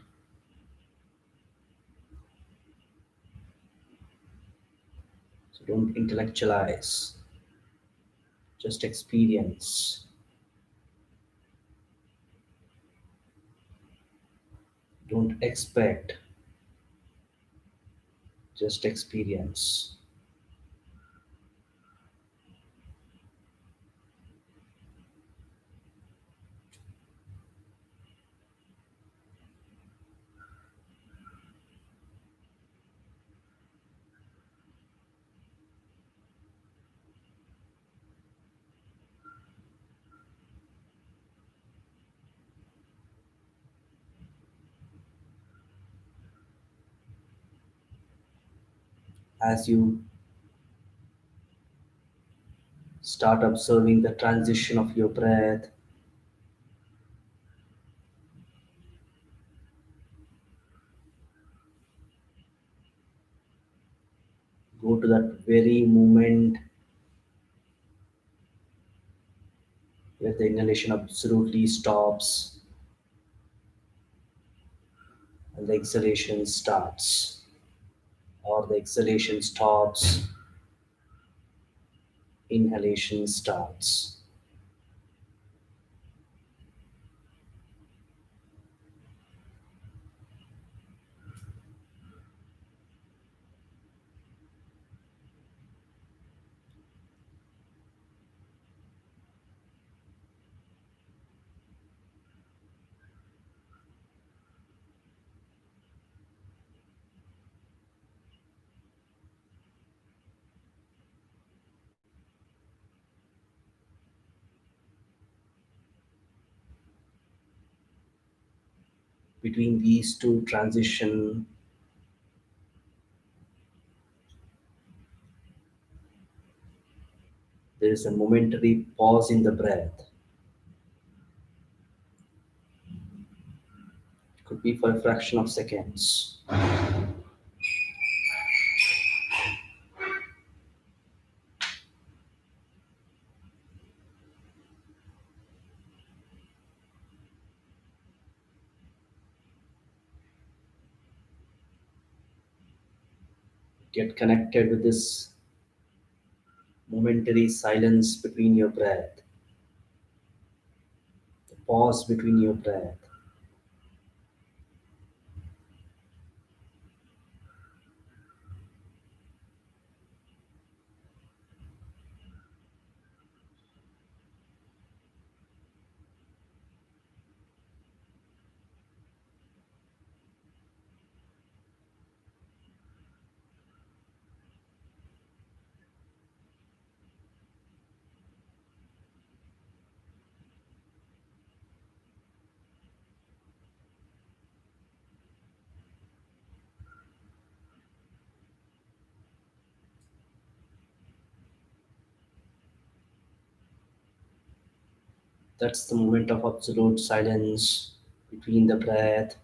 Speaker 1: So don't intellectualize, just experience. Don't expect, just experience. As you start observing the transition of your breath, go to that very moment where the inhalation absolutely stops and the exhalation starts, or the exhalation stops, inhalation starts. Between these two transition, there is a momentary pause in the breath. It could be for a fraction of seconds. Get connected with this momentary silence between your breath, the pause between your breath. That's the moment of absolute silence between the breath,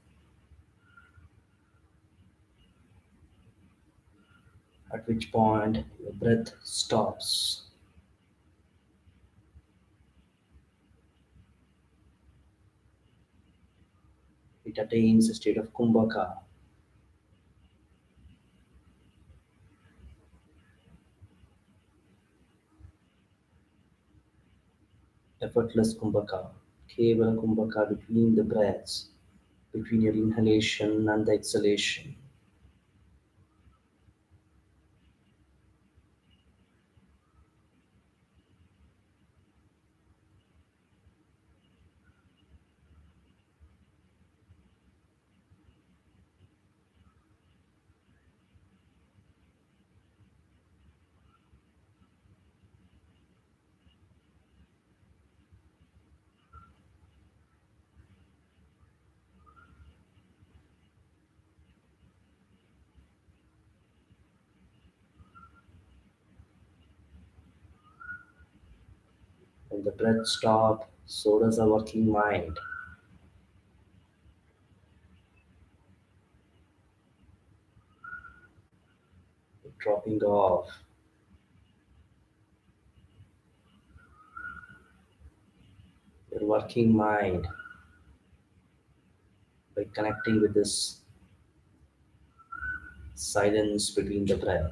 Speaker 1: at which point your breath stops. It attains a state of kumbhaka, effortless kumbhaka, kevala kumbhaka between the breaths, between your inhalation and the exhalation. When the breath stops, so does the working mind. Dropping off. Your working mind by connecting with this silence between the breath.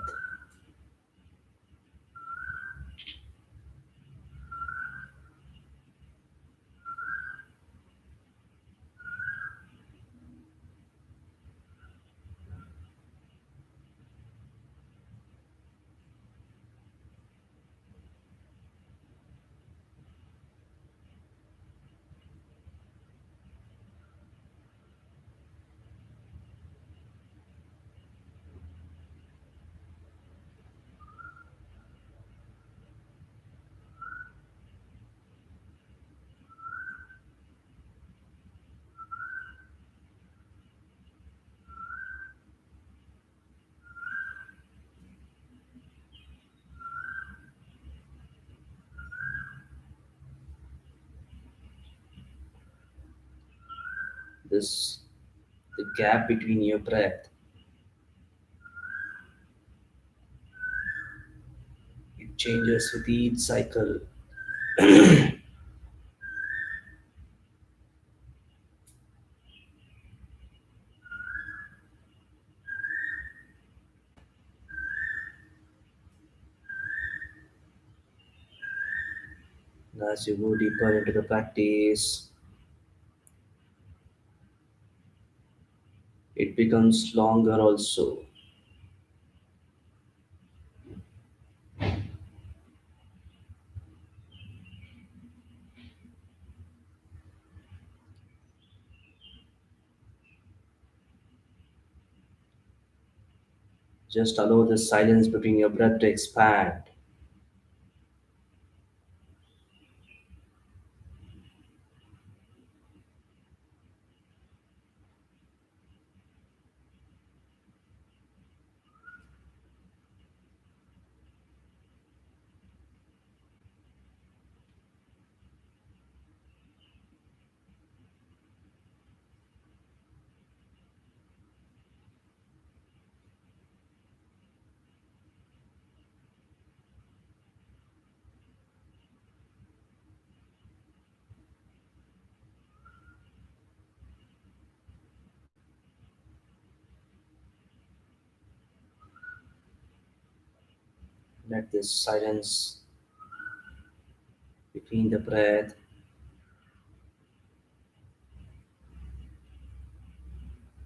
Speaker 1: This the gap between your breath, it changes with each cycle. As you go deeper into the practice, it becomes longer also. Just allow the silence between your breath to expand. Let this silence between the breath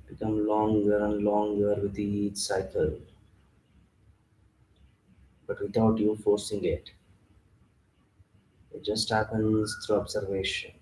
Speaker 1: become longer and longer with each cycle, but without you forcing it. It just happens through observation.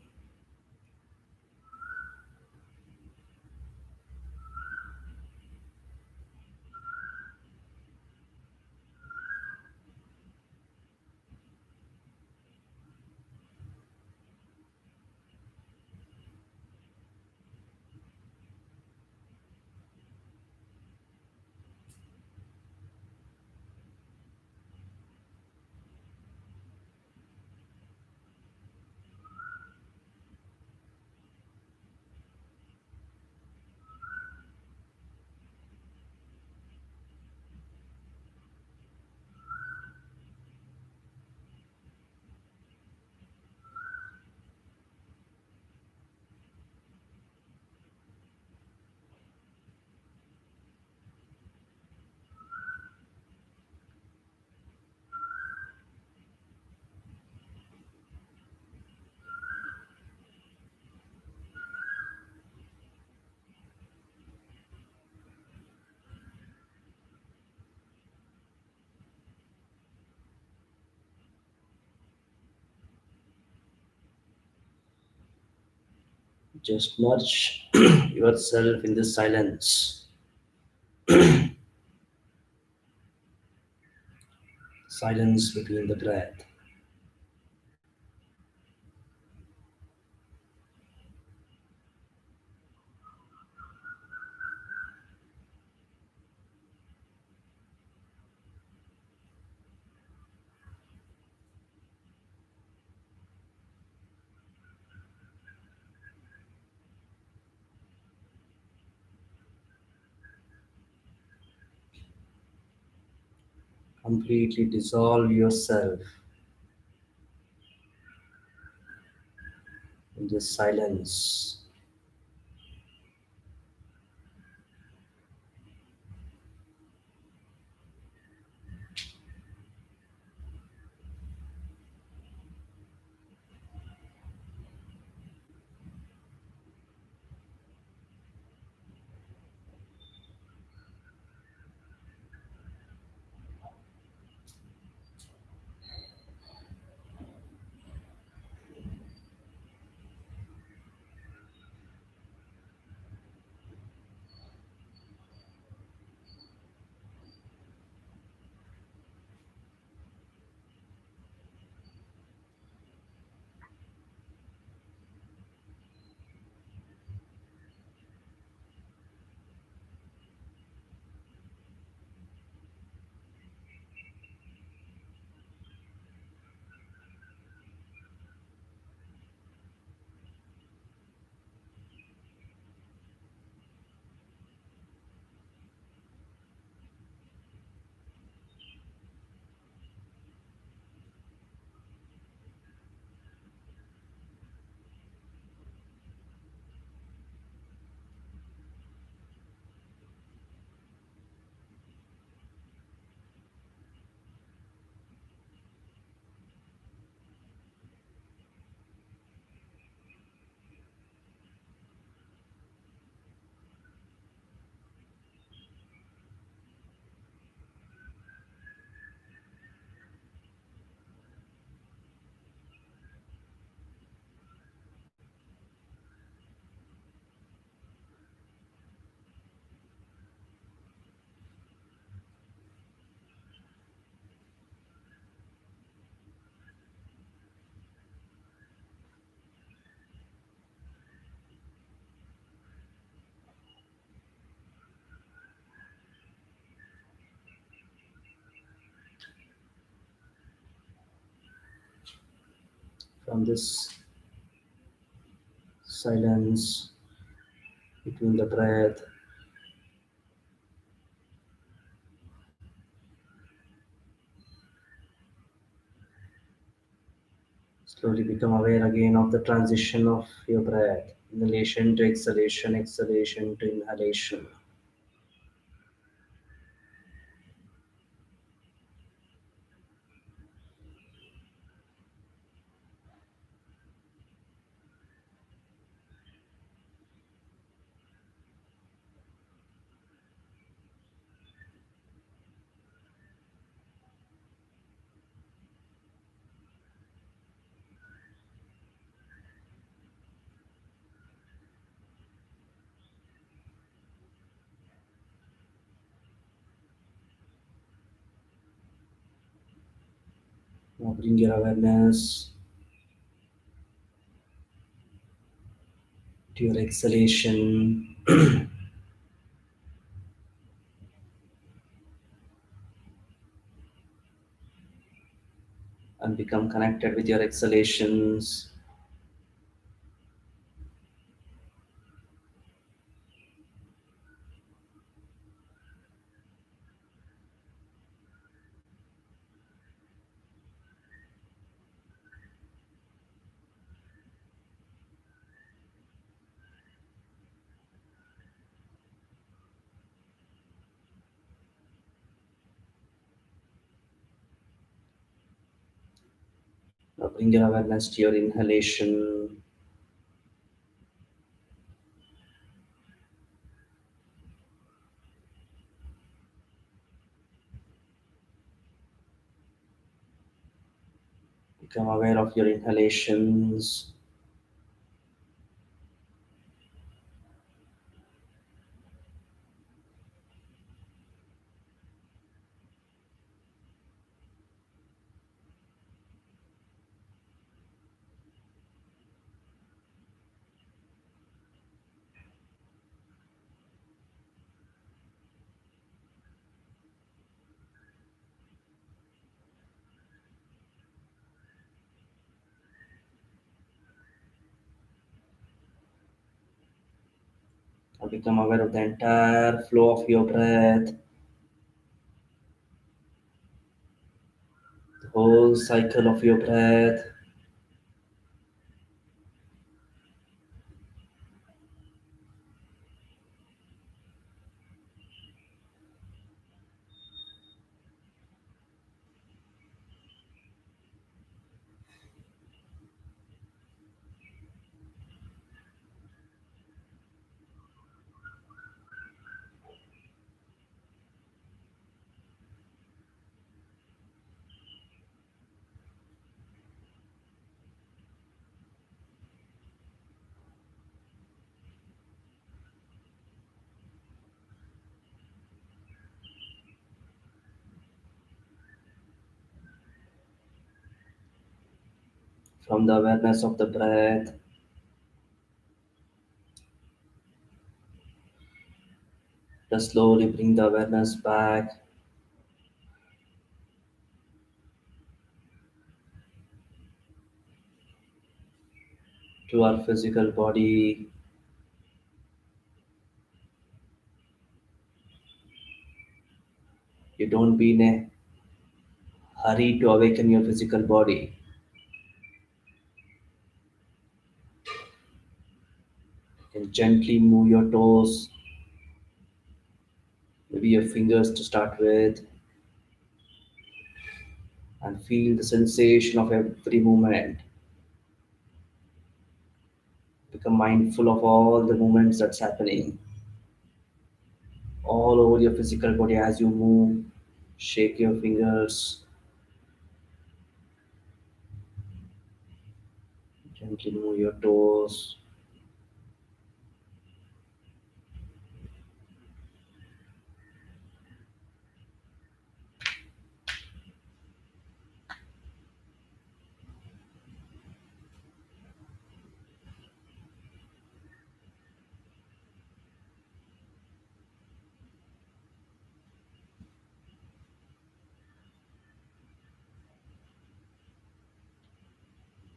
Speaker 1: Just merge yourself in this silence. Silence between the breath. Completely dissolve yourself in this silence. from this silence between the breath. Slowly become aware again of the transition of your breath. Inhalation to exhalation, exhalation to inhalation. Now bring your awareness to your exhalation. And become connected with your exhalations. Now bring your awareness to your inhalation. Become aware of your inhalations. Now become aware of the entire flow of your breath, the whole cycle of your breath. From the awareness of the breath, just slowly bring the awareness back to our physical body. You don't be in a hurry to awaken your physical body. You can gently move your toes, maybe your fingers to start with, and feel the sensation of every movement. Become mindful of all the movements that's happening all over your physical body as you move. Shake your fingers, gently move your toes.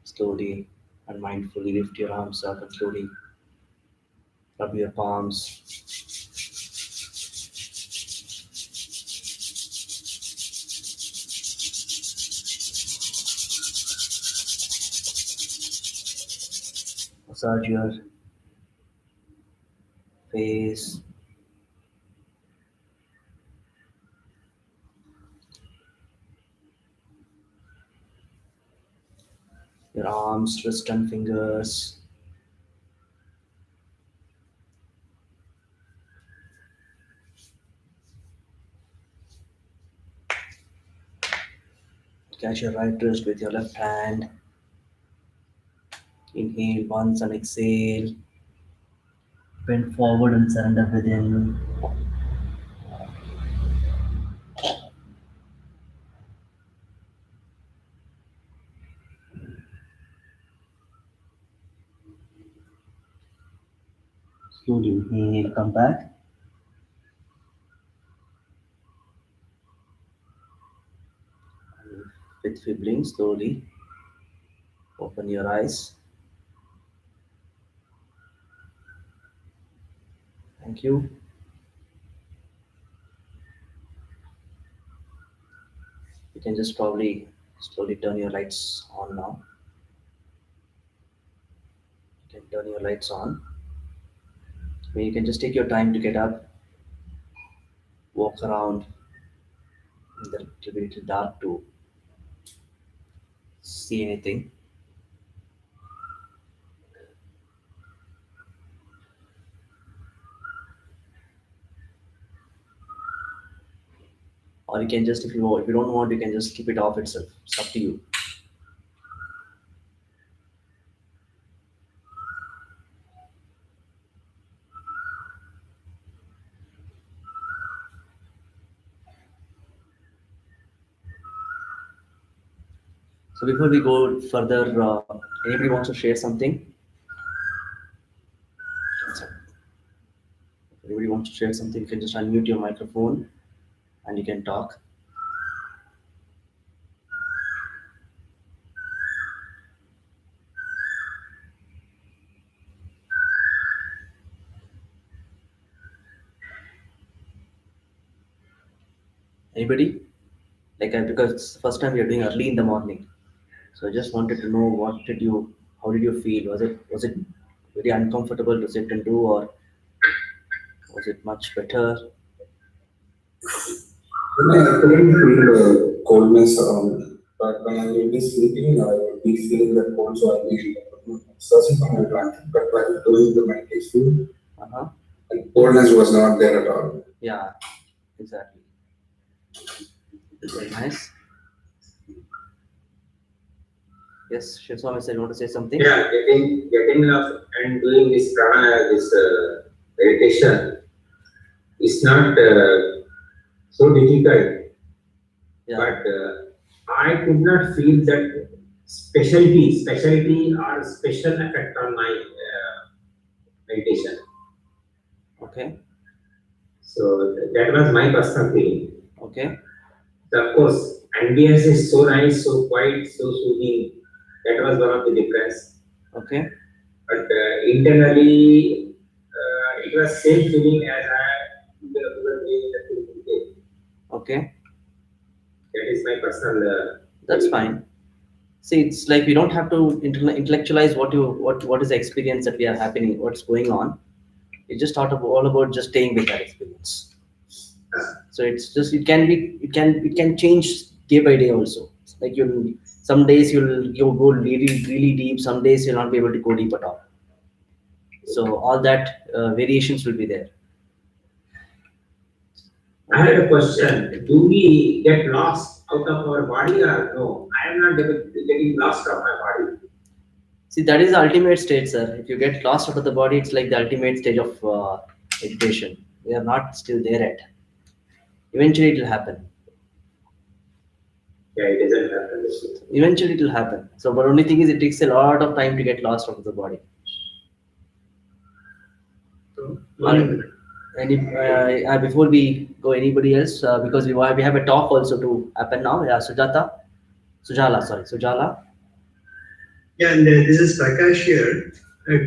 Speaker 1: Slowly and mindfully lift your arms up and slowly rub your palms. Massage your face. Your arms, wrist and fingers. Catch your right wrist with your left hand. Inhale once and exhale. Bend forward and surrender within. Slowly inhale, come back. With fibbling, slowly open your eyes. Thank you. You can just probably slowly turn your lights on now. You can turn your lights on. You can just take your time to get up, walk around in the little dark to see anything. Or you can just, if you don't want, you can just keep it off itself. It's up to you. So before we go further, anybody wants to share something? If anybody wants to share something, you can just unmute your microphone and you can talk. Anybody? Because it's the first time we are doing early in the morning. So I just wanted to know how did you feel? Was it very uncomfortable to sit and do, or was it much better?
Speaker 5: I couldn't feel coldness around me, but when I will be sleeping, I will be feeling that cold, so I'll be searching for my blanket. But while doing the meditation,
Speaker 1: Uh-huh.
Speaker 5: the coldness was not there at all.
Speaker 1: Yeah, exactly. Very nice. Yes, Shinswami said, you want to say something?
Speaker 6: Yeah, getting up and doing this prana, this meditation is not so difficult.
Speaker 1: Yeah.
Speaker 6: But I could not feel that specialty or special effect on my meditation.
Speaker 1: Okay.
Speaker 6: So that was my personal feeling.
Speaker 1: Okay.
Speaker 6: So of course, ambience is so nice, so quiet, so soothing. That was one of the difference.
Speaker 1: Okay.
Speaker 6: But internally, it was same feeling as I was doing the
Speaker 1: Okay.
Speaker 6: That is my personal.
Speaker 1: That's
Speaker 6: feeling.
Speaker 1: fine. See, it's like we don't have to intellectualize what is the experience that we are happening, what's going on. It's just all about just staying with that experience. So it's just it can change day by day also. Like some days you'll go really deep, some days you'll not be able to go deep at all. So all that variations will be there.
Speaker 6: I had a question. Do we get lost out of our body or no? I am not getting lost of my body.
Speaker 1: See, that is the ultimate state, sir. If you get lost out of the body, it's like the ultimate stage of meditation. We are not still there yet. Eventually, it will happen.
Speaker 6: Yeah, it doesn't happen.
Speaker 1: Eventually, it will happen. So, but only thing is, it takes a lot of time to get lost out of the body. Before we go, anybody else? Because we have a talk also to happen now. Yeah, Sujala.
Speaker 7: Yeah, and this is Prakash here.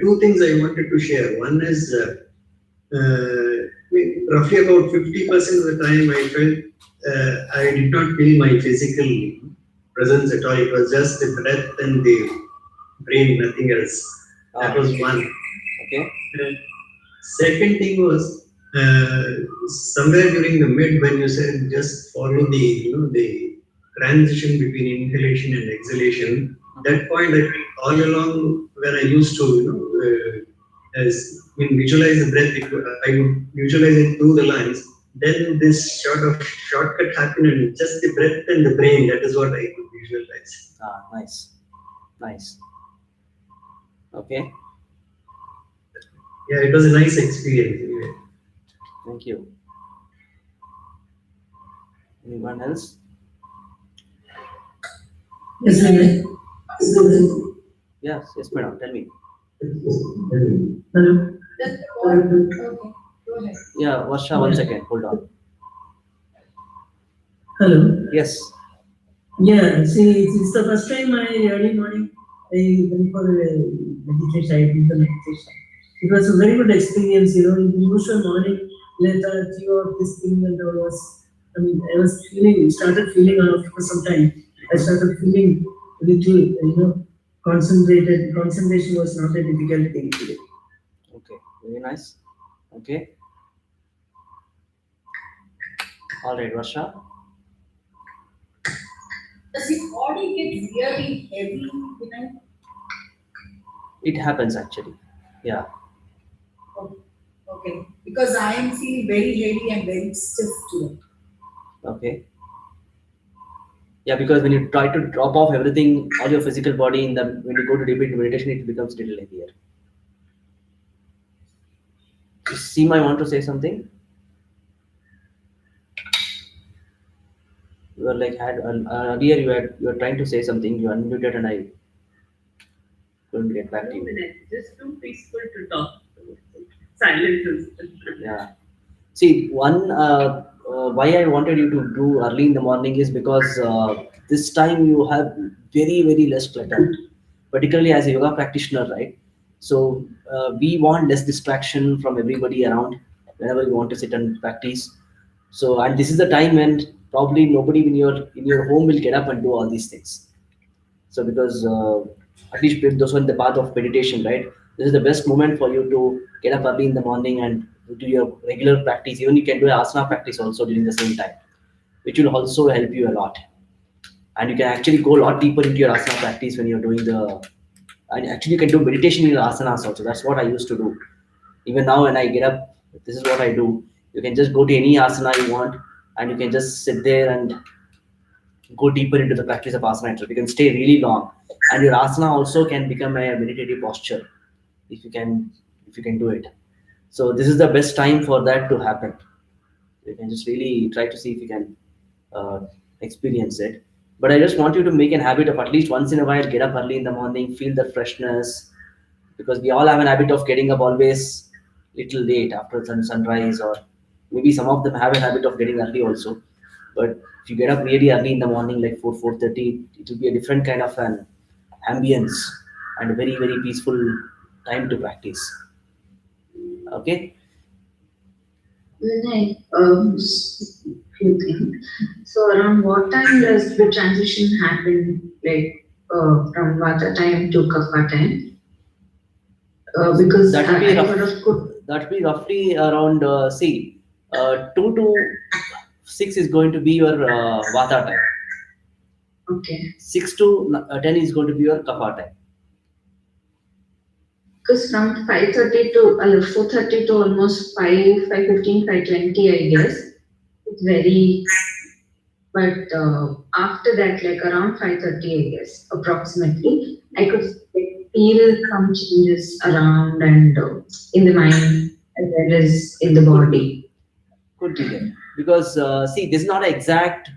Speaker 7: Two things I wanted to share. One is roughly about 50% of the time I felt I did not feel my physical presence at all. It was just the breath and the brain, nothing else. That was one.
Speaker 1: Okay.
Speaker 7: Second thing was somewhere during the mid when you said just follow the transition between inhalation and exhalation. That point I think all along when I used to visualize the breath, I would visualize it through the lungs. Then this sort of shortcut happened and just the breath and the brain. That is what I could visualize.
Speaker 1: Nice. Nice. Okay.
Speaker 7: Yeah, it was a nice experience. Anyway.
Speaker 1: Thank you. Anyone else?
Speaker 3: Yes, Vinay.
Speaker 1: Yes, madam. Tell me.
Speaker 3: Hello.
Speaker 8: Okay, go ahead.
Speaker 1: Yeah, Varsha, 1 second. Hold on.
Speaker 3: Hello.
Speaker 1: Yes.
Speaker 3: Yeah, see, it's the first time early morning I went for meditation. I did the meditation. It was a very good experience, in the usual morning, lethargy of this thing and all was, I was started feeling after some time, I started feeling little, concentrated. Concentration was not a difficult thing today.
Speaker 1: Okay. Very nice. Okay. All right, Varsha.
Speaker 8: Does your body get really heavy,
Speaker 1: It happens actually. Yeah.
Speaker 8: Okay, because I am feeling very heavy and very stiff today.
Speaker 1: Okay. Yeah, because when you try to drop off everything, all your physical body when you go to deep into meditation, it becomes a little heavier. Seema, I want to say something. You were like earlier you were trying to say something. You unmuted and I couldn't get back to you.
Speaker 4: Just too peaceful to talk. Silence is.
Speaker 1: Yeah. See, one why I wanted you to do early in the morning is because this time you have very, very less clutter, particularly as a yoga practitioner, right? So we want less distraction from everybody around whenever you want to sit and practice. So, and this is the time when probably nobody in your home will get up and do all these things. So because at least those who are in the path of meditation, right? This is the best moment for you to get up early in the morning and do your regular practice. Even you can do asana practice also during the same time, which will also help you a lot. And you can actually go a lot deeper into your asana practice when you're doing and actually you can do meditation in your asanas also. That's what I used to do. Even now when I get up, this is what I do. You can just go to any asana you want and you can just sit there and go deeper into the practice of asana itself. You can stay really long, and your asana also can become a meditative posture if you can do it. So this is the best time for that to happen. You can just really try to see if you can uh, experience it. But I just want you to make a habit of at least once in a while get up early in the morning, feel the freshness, because we all have an habit of getting up always little late after sunrise, or maybe some of them have a habit of getting early also. But if you get up really early in the morning, like 4:30, it will be a different kind of an ambience and a very, very peaceful time to practice. Okay.
Speaker 9: Vinay, few things. So around what time does the transition happen, like from Vata time to Kapha time? Because
Speaker 1: That will
Speaker 9: I
Speaker 1: be
Speaker 9: sort of could.
Speaker 1: that will be roughly around 2 to 6 is going to be your Vata time.
Speaker 9: Okay.
Speaker 1: 6 to 10 is going to be your Kapha time.
Speaker 9: Because from 5:30 to 4:30 to almost 5:15, 5:20, I guess. It's very, but after that, like around 5:30, I guess, approximately, I could feel some changes around and in the mind as well as in the body.
Speaker 1: Could be there. Because this is not an exact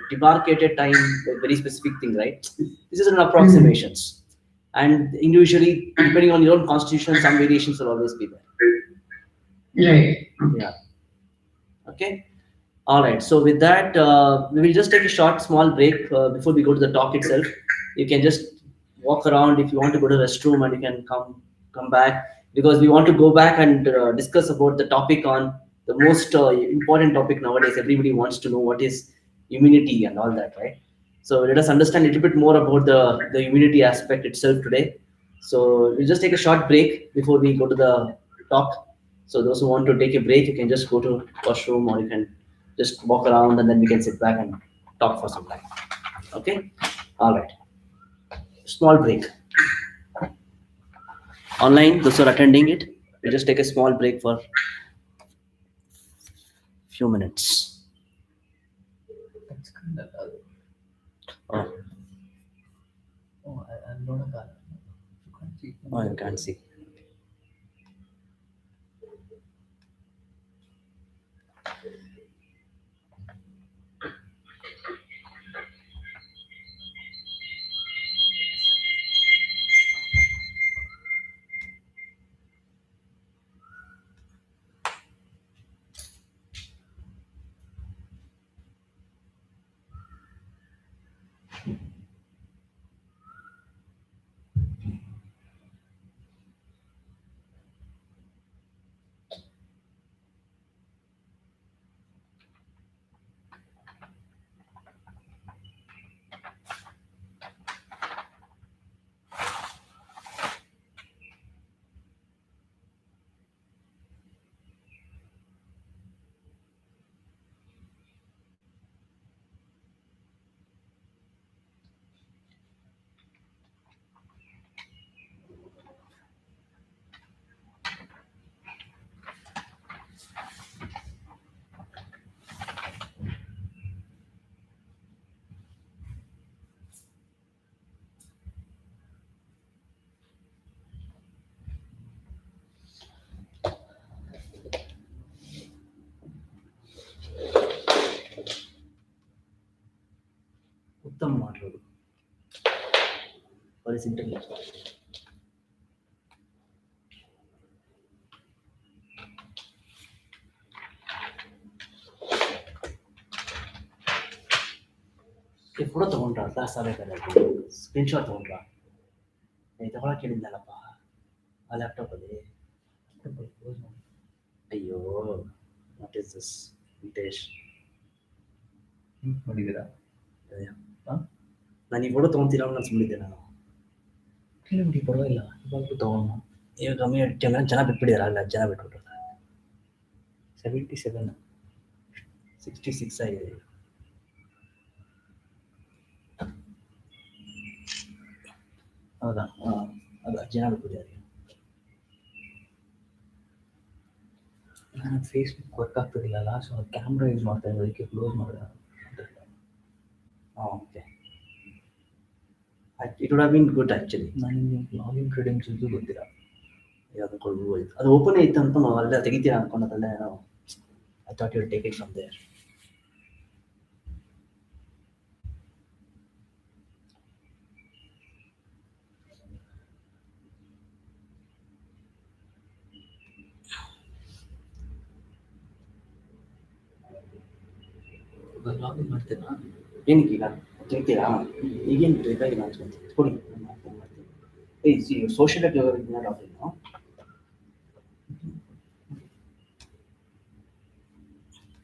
Speaker 1: demarcated time, like very specific thing, right? This is an approximations. And individually, depending on your own constitution, some variations will always be there.
Speaker 9: Right.
Speaker 1: Yeah. Okay. All right. So with that, we will just take a short, small break before we go to the talk itself. You can just walk around. If you want to go to the restroom, and you can come back, because we want to go back and discuss about the topic on the most important topic nowadays. Everybody wants to know what is immunity and all that, right? So let us understand a little bit more about the immunity aspect itself today. So we'll just take a short break before we go to the talk. So those who want to take a break, you can just go to washroom, or you can just walk around, and then we can sit back and talk for some time. Okay? All right. Small break. Online, those who are attending it, we'll just take a small break for few minutes.
Speaker 2: That's kind of.
Speaker 1: Oh,
Speaker 2: Oh, I'm not a car. You can't see.
Speaker 1: oh, you can't see. ಉತ್ತಮ ಮಾಡುವುದು ಪರಿಸ್ಥಿತಿ. Photo ತಗೊಂಡ್ರ class ಆಗಬೇಕಾದ್ರೆ screenshot ತಗೊಂಡ್ರ ತಗೊಳಕ್ ಹೇಳಿದ್ದಲ್ಲಪ್ಪ ಆ ಲ್ಯಾಪ್ಟಾಪಲ್ಲಿ. ಅಯ್ಯೋ, ವಾಟ್ ಇಸ್ ದಿಸ್ ವೆಂಕಟೇಶ್?
Speaker 2: ನೋಡಿದ್ದೀರಾ?
Speaker 1: ನಾನು ಈ ಫೋಟೋ ತೊಗೊತೀರ ನಾನು ಸುಮ್ಮನಿದ್ದೆ. ನಾನು
Speaker 2: ಬಿಡಿ, ಪರವಾಗಿಲ್ಲ, ಇವಾಗಲೂ ತಗೋಣ.
Speaker 1: ಇವಾಗ ಕಮ್ಮಿ ಜನ ಬಿಟ್ಬಿಟ್ಟಿದ್ದಾರೆ, ಅಲ್ಲ ಜನ ಬಿಟ್ಬಿಟ್ರು.
Speaker 2: 77,
Speaker 1: 66 ಆಗಿದೆ.
Speaker 2: ಹೌದಾ?
Speaker 1: ಅಲ್ಲ, ಜನ ಬಿಟ್ಬಿಟ್ಟಿದ್ದಾರೆ.
Speaker 2: ನಾನು ಫೇಸ್ಬುಕ್ ವರ್ಕ್ ಆಗ್ತಿರ್ಲಿಲ್ಲ, ಸೊ ಕ್ಯಾಮ್ರಾ ಯೂಸ್ ಮಾಡ್ತಾ ಇದ್ದೆ, ಅದಕ್ಕೆ ಕ್ಲೋಸ್ ಮಾಡಿದೆ.
Speaker 1: Okay, it would have been good actually.
Speaker 2: ನನಗೆ ಲಾಗಿನ್ ಕ್ರೆಡೆನ್ಷಿಯಲ್ಸು ಗೊತ್ತಿಲ್ಲ.
Speaker 1: ಯಾವುದು ಕೊಡ್ಬೋದು, ಅದು ಓಪನ್ ಇತ್ತು ಅಂತ ನಾವು ಅಲ್ಲೇ ತೆಗಿತೀರಾ ಅನ್ಕೊಂಡದಲ್ಲೇ ನಾವು. I thought you will take it from there.
Speaker 2: Login ಮಾಡ್ತೇನಾ?
Speaker 1: ಏನಕ್ಕೆ ಈಗ ತೆಗಿತೀರಾ? ಈಗೇನು ಬೇಕಾಗಿಲ್ಲ ಅನ್ಸ್ಕೊಂತೀನಿ, ಕೊಡಿ ಮಾಡ್ತೀನಿ. ಸೋಷಿಯಲ್ ಯೋಗವಿಜ್ಞಾನ ಡಾಕ್ಟರ್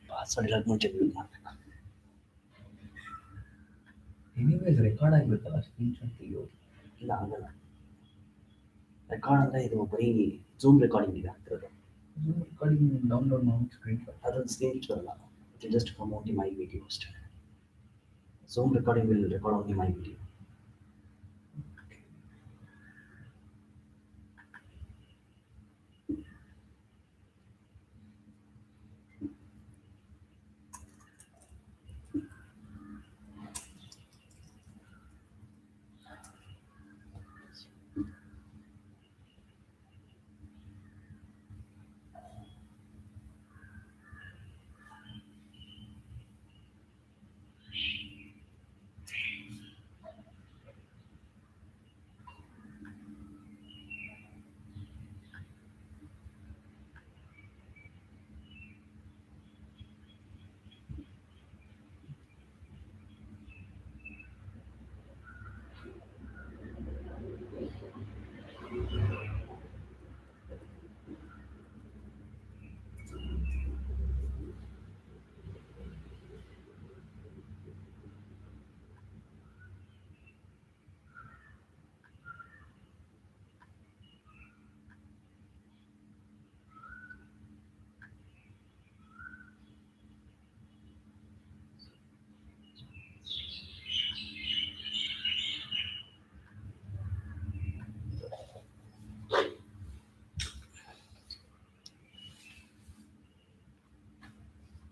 Speaker 1: ಪಾಸ್ವರ್ಡ್ ಇರೋದು ಮುಂಚೆ ಯೂಸ್ ಮಾಡಬೇಕು.
Speaker 2: ಎನಿವೇಸ್ ರೆಕಾರ್ಡ್ ಆಗಬೇಕಲ್ಲ, ಸ್ಕ್ರೀನ್ಶಾಟ್ ತೆಗಿಯೋದು.
Speaker 1: ಇಲ್ಲ, ಆಗಲ್ಲ. ರೆಕಾರ್ಡ್ ಅಂದರೆ ಇದು ಬರೀ ಝೂಮ್ ರೆಕಾರ್ಡಿಂಗ್ ಇದೆ ಆಗ್ತಿರೋದು.
Speaker 2: ಝೂಮ್ ರೆಕಾರ್ಡಿಂಗ್ ಡೌನ್ಲೋಡ್ ಮಾಡಿ ಸ್ಕ್ರೀನ್ಶಾಟ್.
Speaker 1: ಅದೊಂದು ಸ್ಕ್ರೀನ್ಶಾಟ್ ಬರಲ್ಲ, it just come only my video ಅಷ್ಟೇ. Zoom recording will record only my video.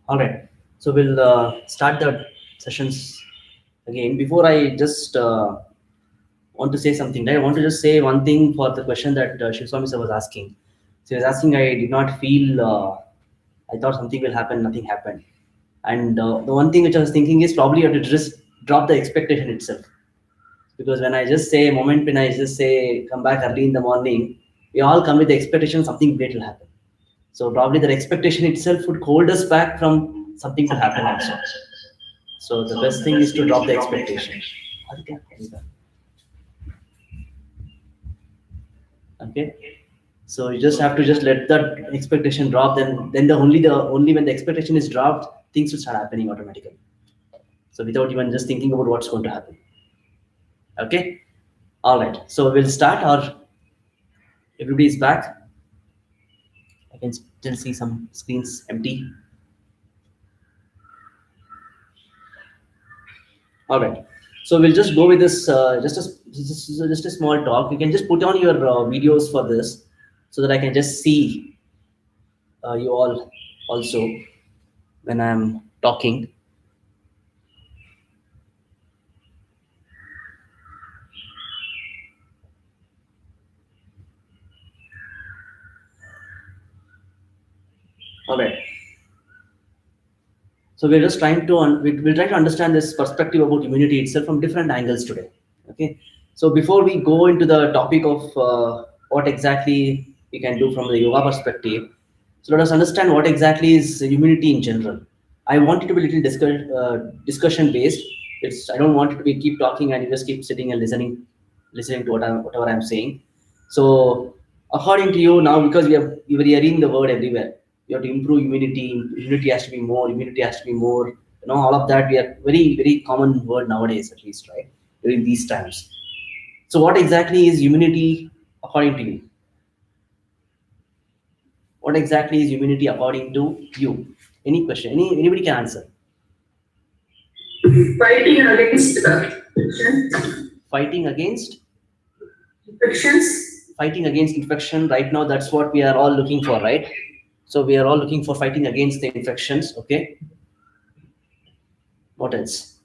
Speaker 1: All right. So we'll start the sessions again. Before I just want to say something, right? I want to just say one thing for the question that Shivswami sir was asking. So he was asking, I did not feel, I thought something will happen, nothing happened. And the one thing which I was thinking is probably you have to just drop the expectation itself. Because when I just say, moment when I just say, come back early in the morning, we all come with the expectation something great will happen. So probably the expectation itself would hold us back from something to happen also. So the best thing is to drop the expectation. Okay. So you just have to just let that expectation drop. Then the only when the expectation is dropped, things will start happening automatically. So without even just thinking about what's going to happen. Okay. All right. So we'll start. Or everybody is back. I can still see some screens empty. All right. So we'll just go with this. Just a small talk. You can just put on your videos for this, so that I can just see you all also when I'm talking. All right. So we're just trying to we'll try to understand this perspective about immunity itself from different angles today. Okay. So before we go into the topic of what exactly we can do from the yoga perspective, so let us understand what exactly is immunity in general. I want it to be a little discussion based. I don't want it to be keep talking and you just keep sitting and listening to whatever I'm saying. So according to you now, because we are hearing the word everywhere, you have to improve immunity. Immunity has to be more. Immunity has to be more. All of that we are very common word nowadays, at least, right? During these times. So what exactly is immunity according to you? What exactly is immunity according to you? Any question? Anybody can answer.
Speaker 4: Fighting against infections.
Speaker 1: Fighting against
Speaker 4: Infections.
Speaker 1: Fighting against infection. Right now, that's what we are all looking for, right? So we are all looking for fighting against the infections. Okay. What else?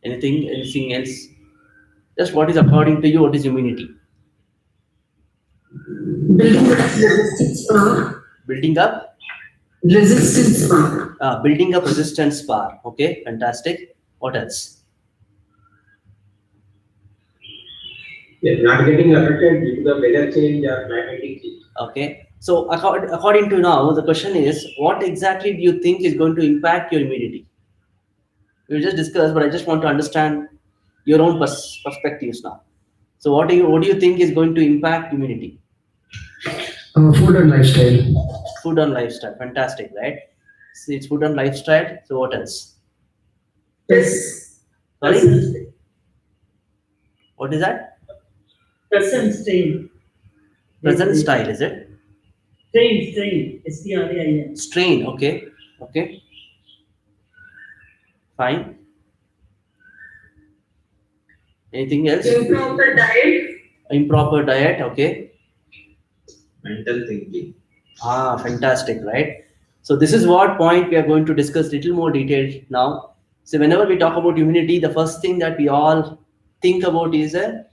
Speaker 1: Anything else? Just what is according to you? What is immunity?
Speaker 4: Building up resistance power.
Speaker 1: Building up
Speaker 4: Resistance power.
Speaker 1: Building up resistance power. Okay, fantastic. What else?
Speaker 6: Yeah, not getting affected due to the weather change or climatic change.
Speaker 1: Okay. So according to now, the question is, what exactly do you think is going to impact your immunity? We just discussed, but I just want to understand your own perspectives now. So what do you think is going to impact immunity?
Speaker 3: Food and lifestyle.
Speaker 1: Food and lifestyle. Fantastic, right? So it's food and lifestyle. So what else?
Speaker 4: Yes.
Speaker 1: Sorry? What is that?
Speaker 3: Present strain.
Speaker 1: Present style, is it?
Speaker 3: Strain. STRAIN.
Speaker 1: Strain, okay. Okay. Fine. Anything else?
Speaker 4: Improper diet.
Speaker 1: Improper diet, okay.
Speaker 7: Mental thinking.
Speaker 1: Fantastic, right? So this is what point we are going to discuss little more detailed now. So whenever we talk about immunity, the first thing that we all think about is a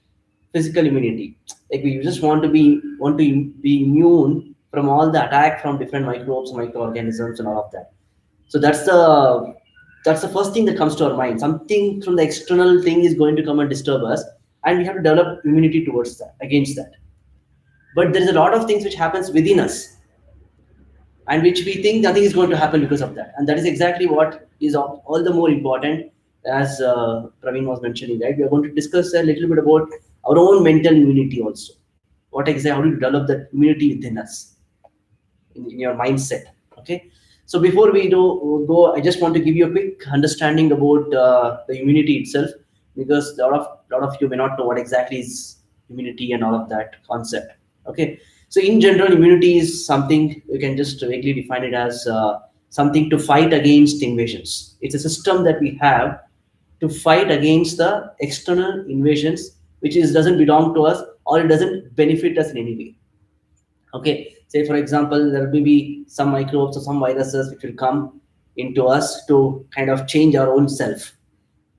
Speaker 1: physical immunity. Like we just want to be immune from all the attack from different microbes, microorganisms, and all of that. So that's the first thing that comes to our mind. Something from the external thing is going to come and disturb us, and we have to develop immunity towards that, against that. But there is a lot of things which happens within us, and which we think nothing is going to happen because of that. And that is exactly what is all the more important, as Praveen was mentioning, right? We are going to discuss a little bit about our own mental immunity also. What exactly, how do you develop that immunity within us, in your mindset, okay? So before we go, I just want to give you a quick understanding about the immunity itself, because a lot of you may not know what exactly is immunity and all of that concept, okay? So in general, immunity is something you can just vaguely define it as something to fight against invasions. It's a system that we have to fight against the external invasions, which doesn't belong to us or it doesn't benefit us in any way. Okay, Say for example, there will be some microbes or some viruses which will come into us to kind of change our own self,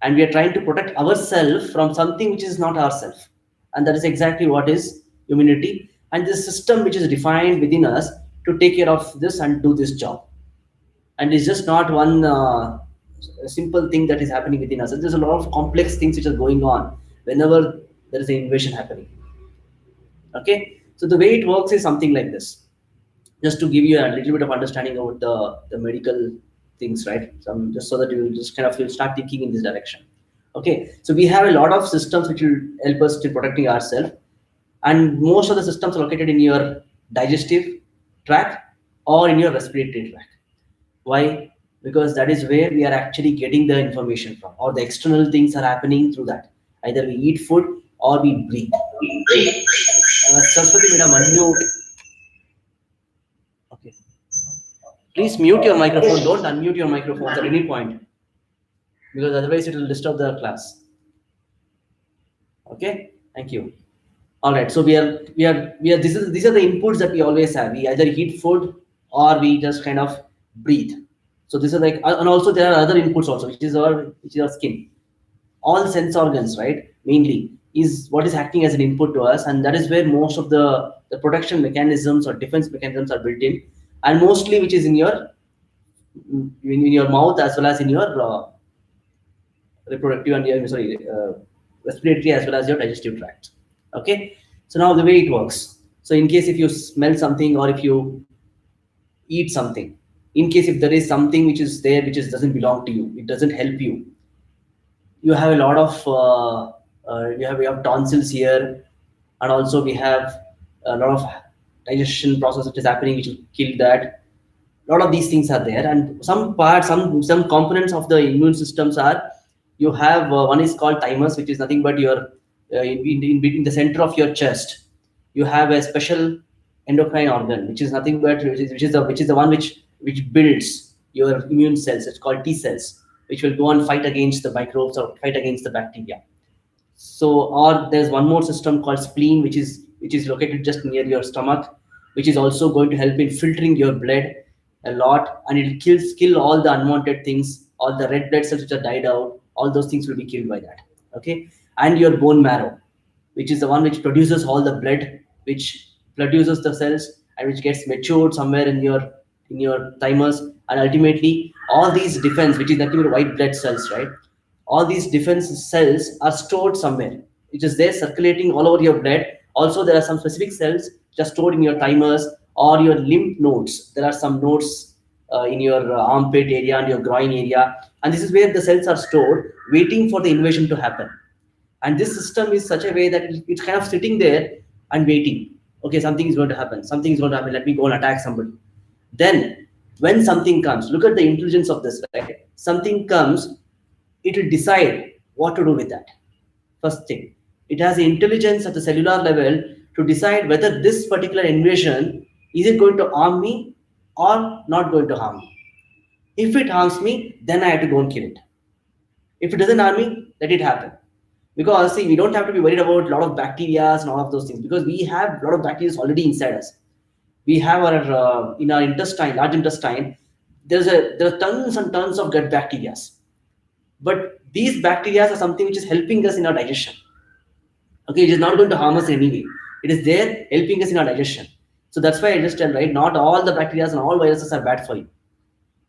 Speaker 1: and we are trying to protect ourselves from something which is not ourself, and that is exactly what is immunity, and this system which is defined within us to take care of this and do this job. And it's just not one simple thing that is happening within us. There's a lot of complex things which are going on whenever there is an invasion happening. Okay, so the way it works is something like this. Just to give you a little bit of understanding about the medical things, right? Just so that you just kind of will start thinking in this direction. Okay, so we have a lot of systems which will help us to protecting ourselves, and most of the systems are located in your digestive tract or in your respiratory tract. Why? Because that is where we are actually getting the information from, or the external things are happening through that. Either we eat food or we breathe. Saraswati madam, unmute. Okay. Please mute your microphone. Don't unmute your microphone at any point, because otherwise it will disturb the class. Okay. Thank you. All right. So these are the inputs that we always have. We either eat food or we just kind of breathe. So this is like, and also there are other inputs also, which is our skin. All sense organs, right? Mainly is what is acting as an input to us, and that is where most of the protection mechanisms or defense mechanisms are built in, and mostly which is in your mouth as well as in your reproductive and respiratory as well as your digestive tract. Okay, so now the way it works. So in case if you smell something or if you eat something, in case if there is something which is there which doesn't belong to you, it doesn't help you. You have a lot of we have tonsils here, and also we have a lot of digestion process that is happening which will kill that. A lot of these things are there, and some parts, some components of the immune systems are. You have one is called thymus, which is nothing but your in between the center of your chest. You have a special endocrine organ, which is nothing but which is the one which builds your immune cells. It's called T cells, which will go and fight against the microbes or fight against the bacteria. So, or there's one more system called spleen, which is located just near your stomach, which is also going to help in filtering your blood a lot, and it will kill all the unwanted things, all the red blood cells which are died out. All those things will be killed by that. Okay, and your bone marrow, which is the one which produces all the blood, which produces the cells and which gets matured somewhere in your thymus, and ultimately all these defense, which is nothing but white blood cells, right? All these defense cells are stored somewhere, which is there circulating all over your blood. Also, there are some specific cells which are stored in your thymus or your lymph nodes. There are some nodes in your armpit area and your groin area, and this is where the cells are stored, waiting for the invasion to happen. And this system is such a way that it's kind of sitting there and waiting. Okay, something is going to happen. Something is going to happen. Let me go and attack somebody. Then, when something comes, look at the intelligence of this, right? Something comes, it will decide what to do with that. First thing, it has the intelligence at the cellular level to decide whether this particular invasion is it going to harm me or not going to harm me. If it harms me, then I have to go and kill it. If it doesn't harm me, let it happen. Because see, we don't have to be worried about a lot of bacteria and all of those things, because we have a lot of bacteria already inside us. We have our in our intestine, large intestine, there are tons and tons of gut bacteria. But these bacteria are something which is helping us in our digestion. Okay, it is not going to harm us in any way. It is there helping us in our digestion. So that's why I just tell, right, not all the bacteria and all viruses are bad for you.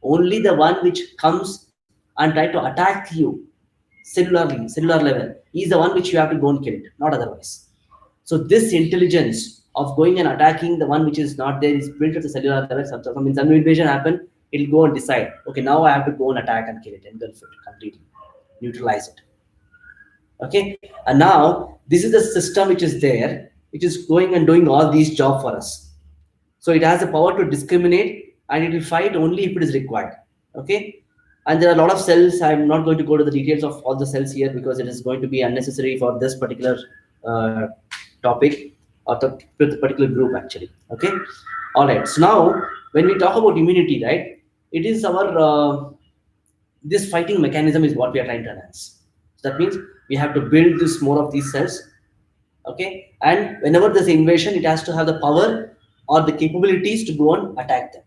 Speaker 1: Only the one which comes and try to attack you cellular level is the one which you have to go and kill it, not otherwise. So this intelligence of going and attacking the one which is not there is built at the cellular level. Some invasion happen, it will go and decide, okay, now I have to go and attack and kill it, engulf it completely, neutralize it. Okay, and now this is the system which is there, which is going and doing all these jobs for us. So it has the power to discriminate, and it will fight only if it is required. Okay, and there are a lot of cells. I'm not going to go to the details of all the cells here because it is going to be unnecessary for this particular topic or the particular group actually. Okay, all right. So now when we talk about immunity, right, it is our this fighting mechanism is what we are trying to enhance. So that means we have to build this more of these cells. Okay, and whenever there's invasion, it has to have the power or the capabilities to go and attack them.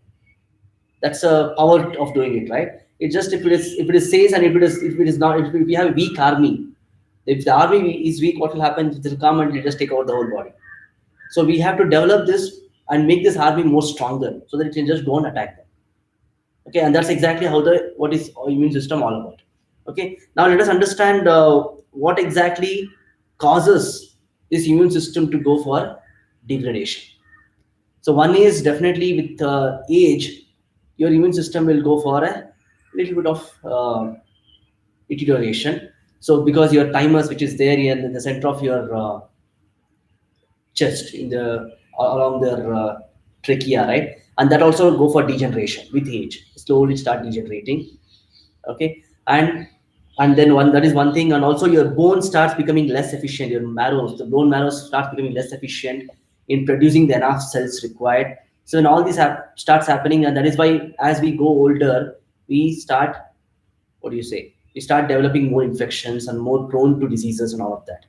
Speaker 1: That's a power of doing it, right? It's just if it is safe, and if it is not, if we have a weak army, if the army is weak, what will happen? It will come and it will just take over the whole body. So we have to develop this and make this army more stronger so that it can just go and attack them. Okay, and that's exactly how what is our immune system all about. Okay, now let us understand what exactly causes this immune system to go for degradation. So one is definitely with age, your immune system will go for a little bit of deterioration. So because your thymus, which is there in the center of your chest, in the along their trachea, right, and that also go for degeneration with age. Slowly start degenerating. Okay, and then that is one thing, and also your bone starts becoming less efficient. Your marrows, the bone marrow starts becoming less efficient in producing the enough cells required. So when all this starts happening, and that is why as we go older, we start, what do you say? We start developing more infections and more prone to diseases and all of that.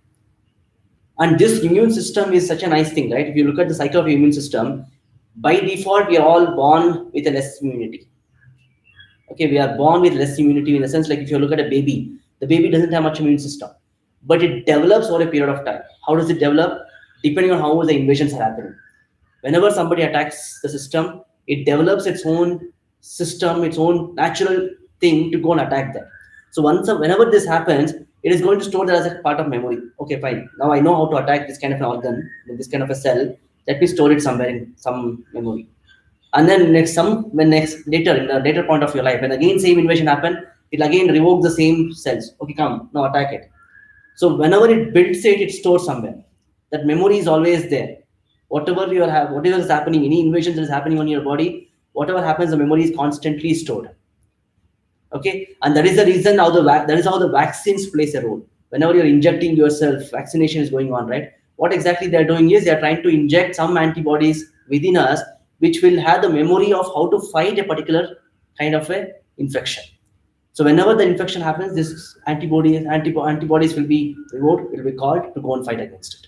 Speaker 1: And this immune system is such a nice thing, right? If you look at the cycle of the immune system, by default, we are all born with a less immunity. Okay, we are born with less immunity in the sense, like if you look at a baby, the baby doesn't have much immune system, but it develops over a period of time. How does it develop? Depending on how the invasions are happening. Whenever somebody attacks the system, it develops its own system, its own natural thing to go and attack them. So whenever this happens, it is going to store that as a part of memory. Okay, fine. Now I know how to attack this kind of an organ, this kind of a cell. Let me store it somewhere in some memory. And then later in the later point of your life, when again same invasion happen, it'll again revoke the same cells. Okay, come now attack it. So whenever it builds it, it stores somewhere. That memory is always there. Whatever is happening, any invasion that is happening on your body, whatever happens, the memory is constantly stored. Okay, and that is the reason how the vaccines plays a role. Whenever you're injecting yourself, vaccination is going on, right? What exactly they're doing is they're trying to inject some antibodies within us, which will have the memory of how to fight a particular kind of a infection. So whenever the infection happens, this antibodies will be revoked, will be called to go and fight against it.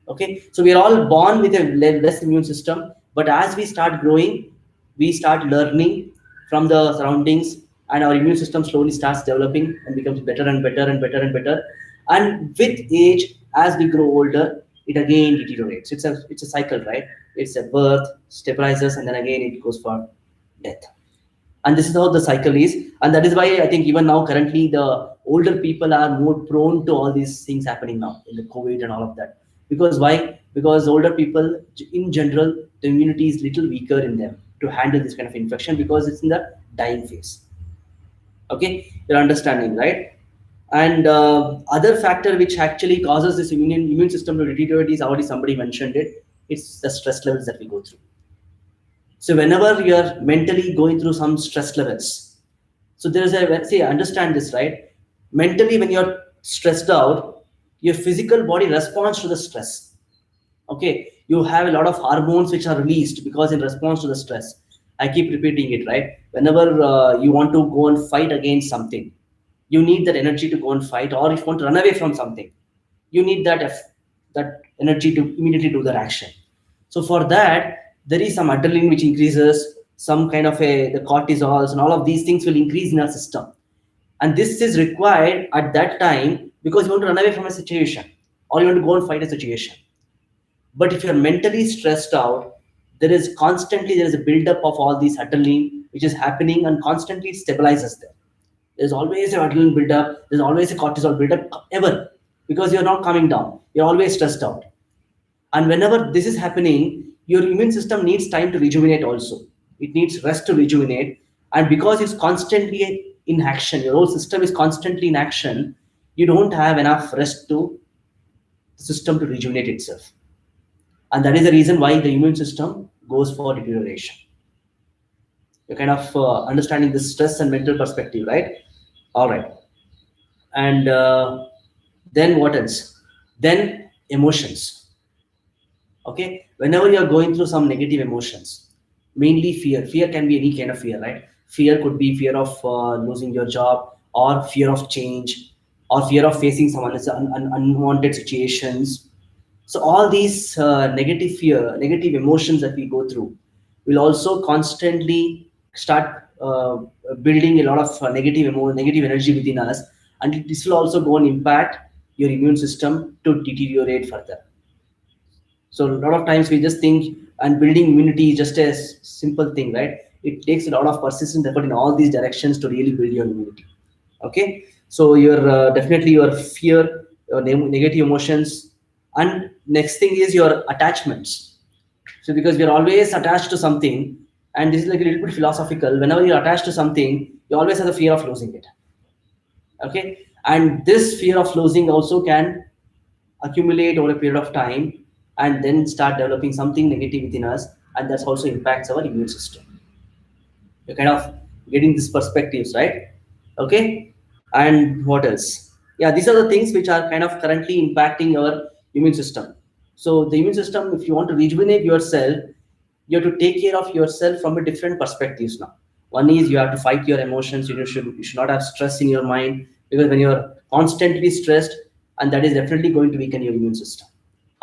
Speaker 1: Okay, so we are all born with a less immune system, but as we start growing, we start learning from the surroundings, and our immune system slowly starts developing and becomes better and better and better and better. And with age, as we grow older, it again deteriorates. It's a cycle, right? It's a birth, stabilizes, and then again it goes for death. And this is how the cycle is. And that is why I think even now currently the older people are more prone to all these things happening now in the COVID and all of that. Because why? Because older people in general, the immunity is little weaker in them to handle this kind of infection because it's in the dying phase. Okay, you're understanding, right? And other factor which actually causes this immune system to deteriorate is already somebody mentioned it. It's the stress levels that we go through. So whenever you're mentally going through some stress levels, so there's understand this, right? Mentally, when you're stressed out, your physical body responds to the stress. Okay, you have a lot of hormones which are released because in response to the stress. I keep repeating it, right? Whenever you want to go and fight against something, you need that energy to go and fight, or if you want to run away from something, you need that energy to immediately do that action. So for that, there is some adrenaline which increases, some kind of the cortisols, and all of these things will increase in our system. And this is required at that time because you want to run away from a situation or you want to go and fight a situation. But if you're mentally stressed out, there is a buildup of all these adrenaline which is happening, and constantly it stabilizes there. There's always an adrenaline buildup, there's always a cortisol buildup ever, because you're not coming down, you're always stressed out. And whenever this is happening, your immune system needs time to rejuvenate also. It needs rest to rejuvenate. And because it's constantly in action, your whole system is constantly in action, you don't have enough rest to the system to rejuvenate itself. And that is the reason why the immune system goes for deterioration. You're kind of understanding the stress and mental perspective, right? All right. And then what else? Then emotions. Okay. Whenever you're going through some negative emotions, mainly fear. Fear can be any kind of fear, right? Fear could be fear of losing your job, or fear of change, or fear of facing some unwanted situations. So all these negative fear, negative emotions that we go through will also constantly start building a lot of negative energy within us, and this will also go and impact your immune system to deteriorate further. So a lot of times we just think and building immunity is just a simple thing, right? It takes a lot of persistent effort in all these directions to really build your immunity. Okay, so your definitely your fear, your negative emotions, and next thing is your attachments. So because we are always attached to something, and this is like a little bit philosophical. Whenever you're attached to something, you always have the fear of losing it. Okay, and this fear of losing also can accumulate over a period of time and then start developing something negative within us, and that also impacts our immune system. You're kind of getting these perspectives, right? Okay, and what else? Yeah, these are the things which are kind of currently impacting our immune system. So the immune system, if you want to rejuvenate yourself, you have to take care of yourself from a different perspectives now. One is you have to fight your emotions. You should not have stress in your mind, because when you're constantly stressed, and that is definitely going to weaken your immune system.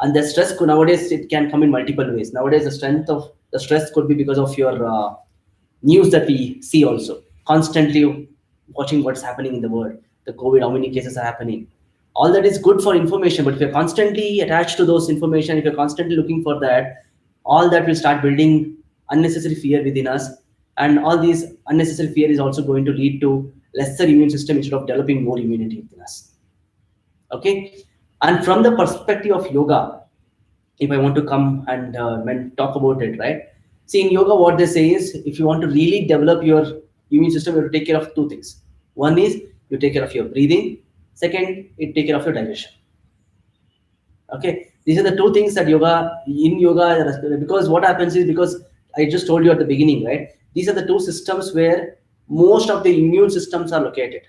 Speaker 1: And the stress nowadays it can come in multiple ways. Nowadays the strength of the stress could be because of your news that we see also constantly watching what's happening in the world, the COVID, how many cases are happening. All that is good for information, but if you're constantly attached to those information, if you're constantly looking for that, all that will start building unnecessary fear within us, and all these unnecessary fear is also going to lead to lesser immune system instead of developing more immunity within us. Okay, and from the perspective of yoga, if I want to come and talk about it, right? See, in yoga, what they say is, if you want to really develop your immune system, you have to take care of two things. One is you take care of your breathing. Second, you take care of your digestion. Okay, these are the two things that yoga, because what happens is, because I just told you at the beginning, right? These are the two systems where most of the immune systems are located,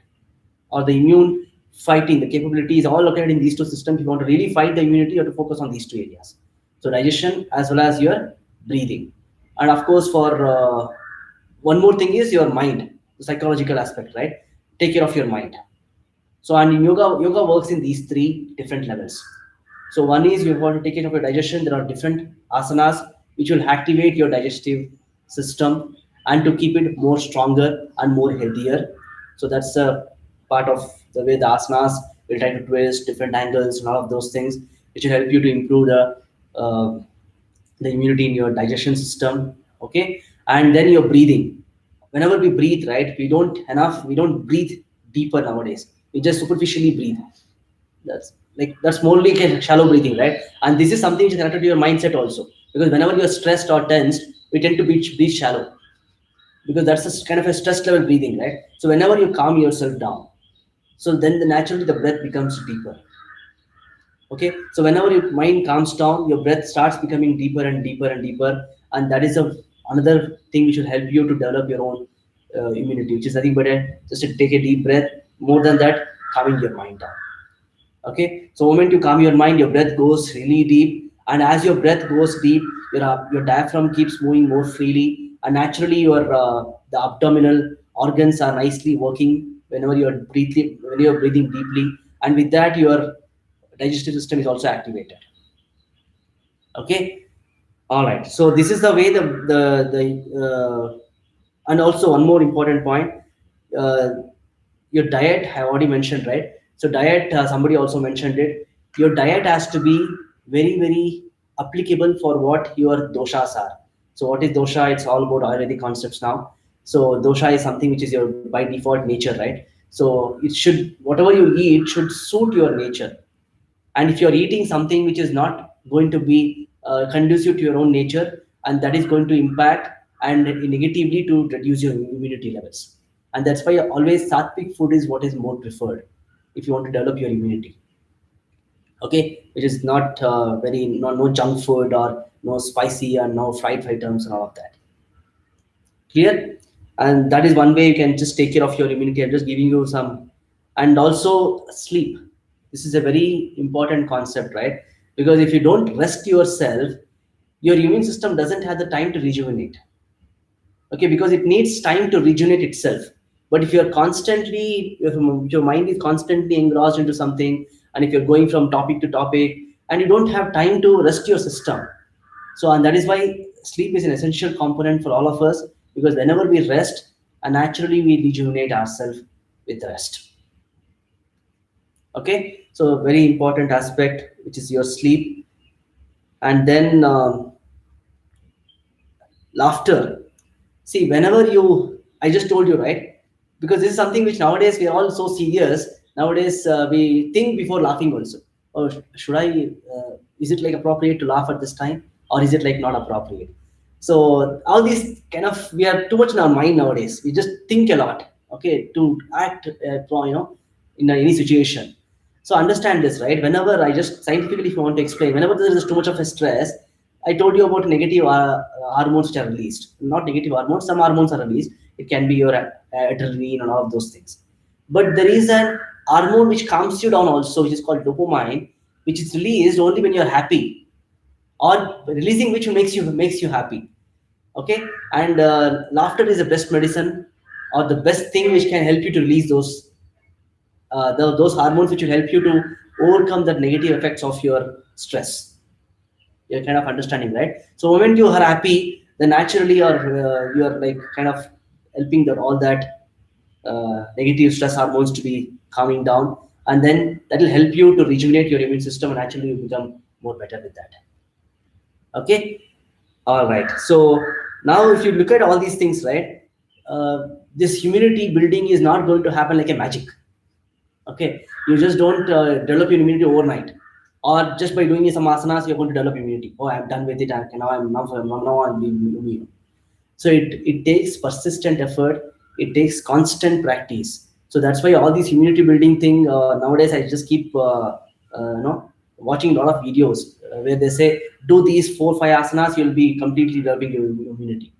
Speaker 1: or the immune fighting, the capability is all located in these two systems. If you want to really fight the immunity, you have to focus on these two areas. So digestion as well as your breathing. And of course, for one more thing is your mind, the psychological aspect, right? Take care of your mind. So, and in yoga works in these three different levels. So one is you want to take care of your digestion. There are different asanas which will activate your digestive system and to keep it more stronger and more healthier. So that's a part of the way the asanas will try to twist different angles and all of those things, which will help you to improve the immunity in your digestion system. Okay, and then your breathing. Whenever we breathe, right, we don't breathe deeper nowadays. We just superficially breathe. That's more like a shallow breathing, right? And this is something which is connected to your mindset also, because whenever you're stressed or tensed, we tend to breathe shallow, because that's a kind of a stress level breathing, right? So whenever you calm yourself down, so then naturally the breath becomes deeper. Okay, so whenever your mind calms down, your breath starts becoming deeper and deeper and deeper, and that is another thing which will help you to develop your own immunity, which is nothing but just to take a deep breath. More than that, calming your mind down. Okay, so the moment you calm your mind, your breath goes really deep, and as your breath goes deep, your diaphragm keeps moving more freely, and naturally the abdominal organs are nicely working whenever you're breathing deeply, and with that your digestive system is also activated. Okay, all right. So this is the way and also one more important point, uh, your diet I already mentioned, right? So diet, somebody also mentioned it. Your diet has to be very very applicable for what your doshas are. So what is dosha? It's all about Ayurvedic concepts now. So dosha is something which is your by default nature, right? So it should, whatever you eat should suit your nature. And if you're eating something which is not going to be conducive to your own nature, and that is going to impact and negatively to reduce your immunity levels. And that's why always sattvic food is what is more preferred if you want to develop your immunity. Okay, which is not no junk food or no spicy and no fried items and all of that. Clear? And that is one way you can just take care of your immunity. I'm just giving you some. And also sleep. This is a very important concept, right? Because if you don't rest yourself, your immune system doesn't have the time to rejuvenate. Okay, because it needs time to rejuvenate itself. But if your mind is constantly engrossed into something, and if you're going from topic to topic, and you don't have time to rest your system. So, and that is why sleep is an essential component for all of us, because whenever we rest, and naturally we rejuvenate ourselves with rest. Okay, so very important aspect, which is your sleep. And then laughter. See, whenever I just told you, right? Because this is something which nowadays we are all so serious. Nowadays we think before laughing also. Or should I? Is it like appropriate to laugh at this time, or is it like not appropriate? So all these kind of, we are too much in our mind nowadays. We just think a lot. Okay, to act, in any situation. So understand this, right? Whenever I just scientifically, if you want to explain, whenever there is too much of a stress, I told you about negative hormones which are released. Not negative hormones, some hormones are released. It can be your adrenaline and all of those things. But there is an hormone which calms you down also, which is called dopamine, which is released only when you're happy, or releasing which makes you happy. Okay, and laughter is the best medicine, or the best thing which can help you to release those hormones which will help you to overcome the negative effects of your stress. You're kind of understanding, right? So when you are happy, then naturally you're like kind of helping all that negative stress hormones to be calming down, and then that will help you to rejuvenate your immune system, and actually you become more better with that. Okay, all right. So now if you look at all these things, right, this immunity building is not going to happen like a magic. Okay, you just don't develop your immunity overnight, or just by doing some asanas you're going to develop immunity. Oh, I'm done with it, now I'm immune. So it takes persistent effort, it takes constant practice. So that's why all these immunity building thing, nowadays I just keep watching a lot of videos where they say do these 4-5 asanas, you'll be completely developing your immunity.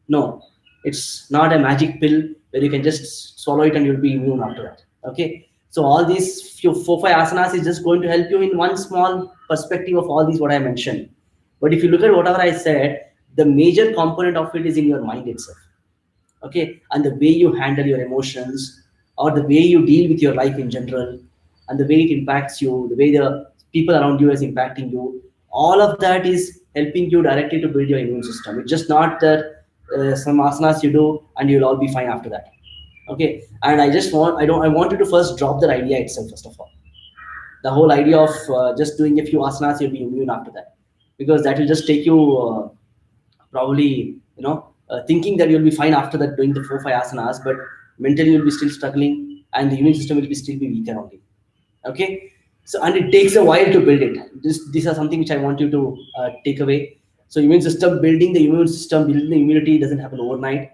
Speaker 1: No, it's not a magic pill where you can just swallow it and you'll be immune after that. Okay, so all these 4-5 asanas is just going to help you in one small perspective of all these what I mentioned. But if you look at whatever I said, the major component of it is in your mind itself. Okay, and the way you handle your emotions, or the way you deal with your life in general, and the way it impacts you, the way the people around you is impacting you, all of that is helping you directly to build your immune system. It's just not that some asanas you do and you'll all be fine after that. Okay, and I want you to first drop that idea itself. First of all, the whole idea of just doing a few asanas, you'll be immune after that, because that will just take you probably thinking that you'll be fine after that doing the 4-5 asanas, but mentally you'll be still struggling, and the immune system will still be weaker only. Okay, so and it takes a while to build it. These are something which I want you to take away. So building the immunity doesn't happen overnight.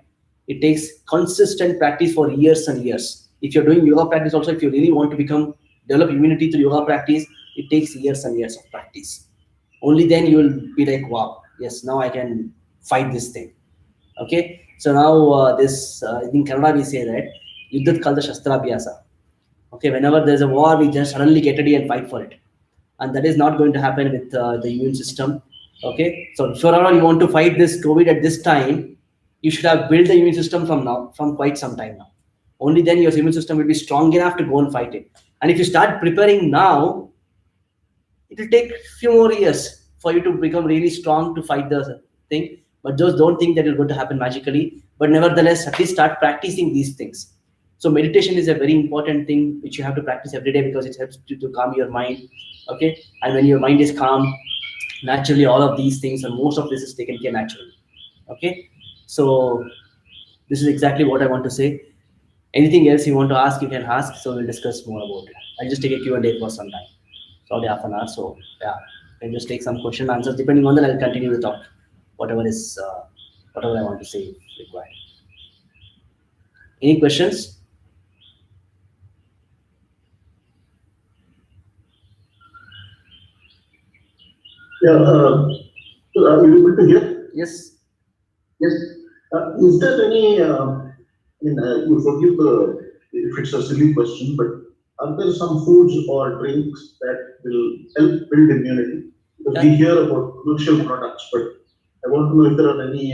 Speaker 1: It takes consistent practice for years and years. If you're doing yoga practice also, if you really want to develop immunity through yoga practice, it takes years and years of practice. Only then you will be like, wow, yes, now I can fight this thing. Okay, so now in Kannada we say that Yuddhat Kalda Shastrabhyasa. Okay, whenever there's a war, we just suddenly get ready and fight for it, and that is not going to happen with the immune system. Okay, so if you want to fight this COVID at this time, you should have built the immune system from quite some time now. Only then your immune system will be strong enough to go and fight it. And if you start preparing now, it will take a few more years for you to become really strong to fight the thing. But just don't think that it's going to happen magically. But nevertheless, at least start practicing these things. So meditation is a very important thing which you have to practice every day, because it helps you to calm your mind. Okay, and when your mind is calm, naturally all of these things and most of this is taken care naturally. Okay, so this is exactly what I want to say. Anything else you want to ask, you can ask. So we'll discuss more about it. I'll just take a Q&A for some time. It's already half an hour, so yeah, you can just take some question answers. Depending on that, I'll continue to talk whatever I want to say if required. Any questions?
Speaker 10: Yeah, are you able to hear?
Speaker 1: Yes.
Speaker 10: Yes. Is there any, you forgive if it's a silly question, but are there some foods or drinks that will help build immunity? Because we hear about commercial products, but I want to know if there are any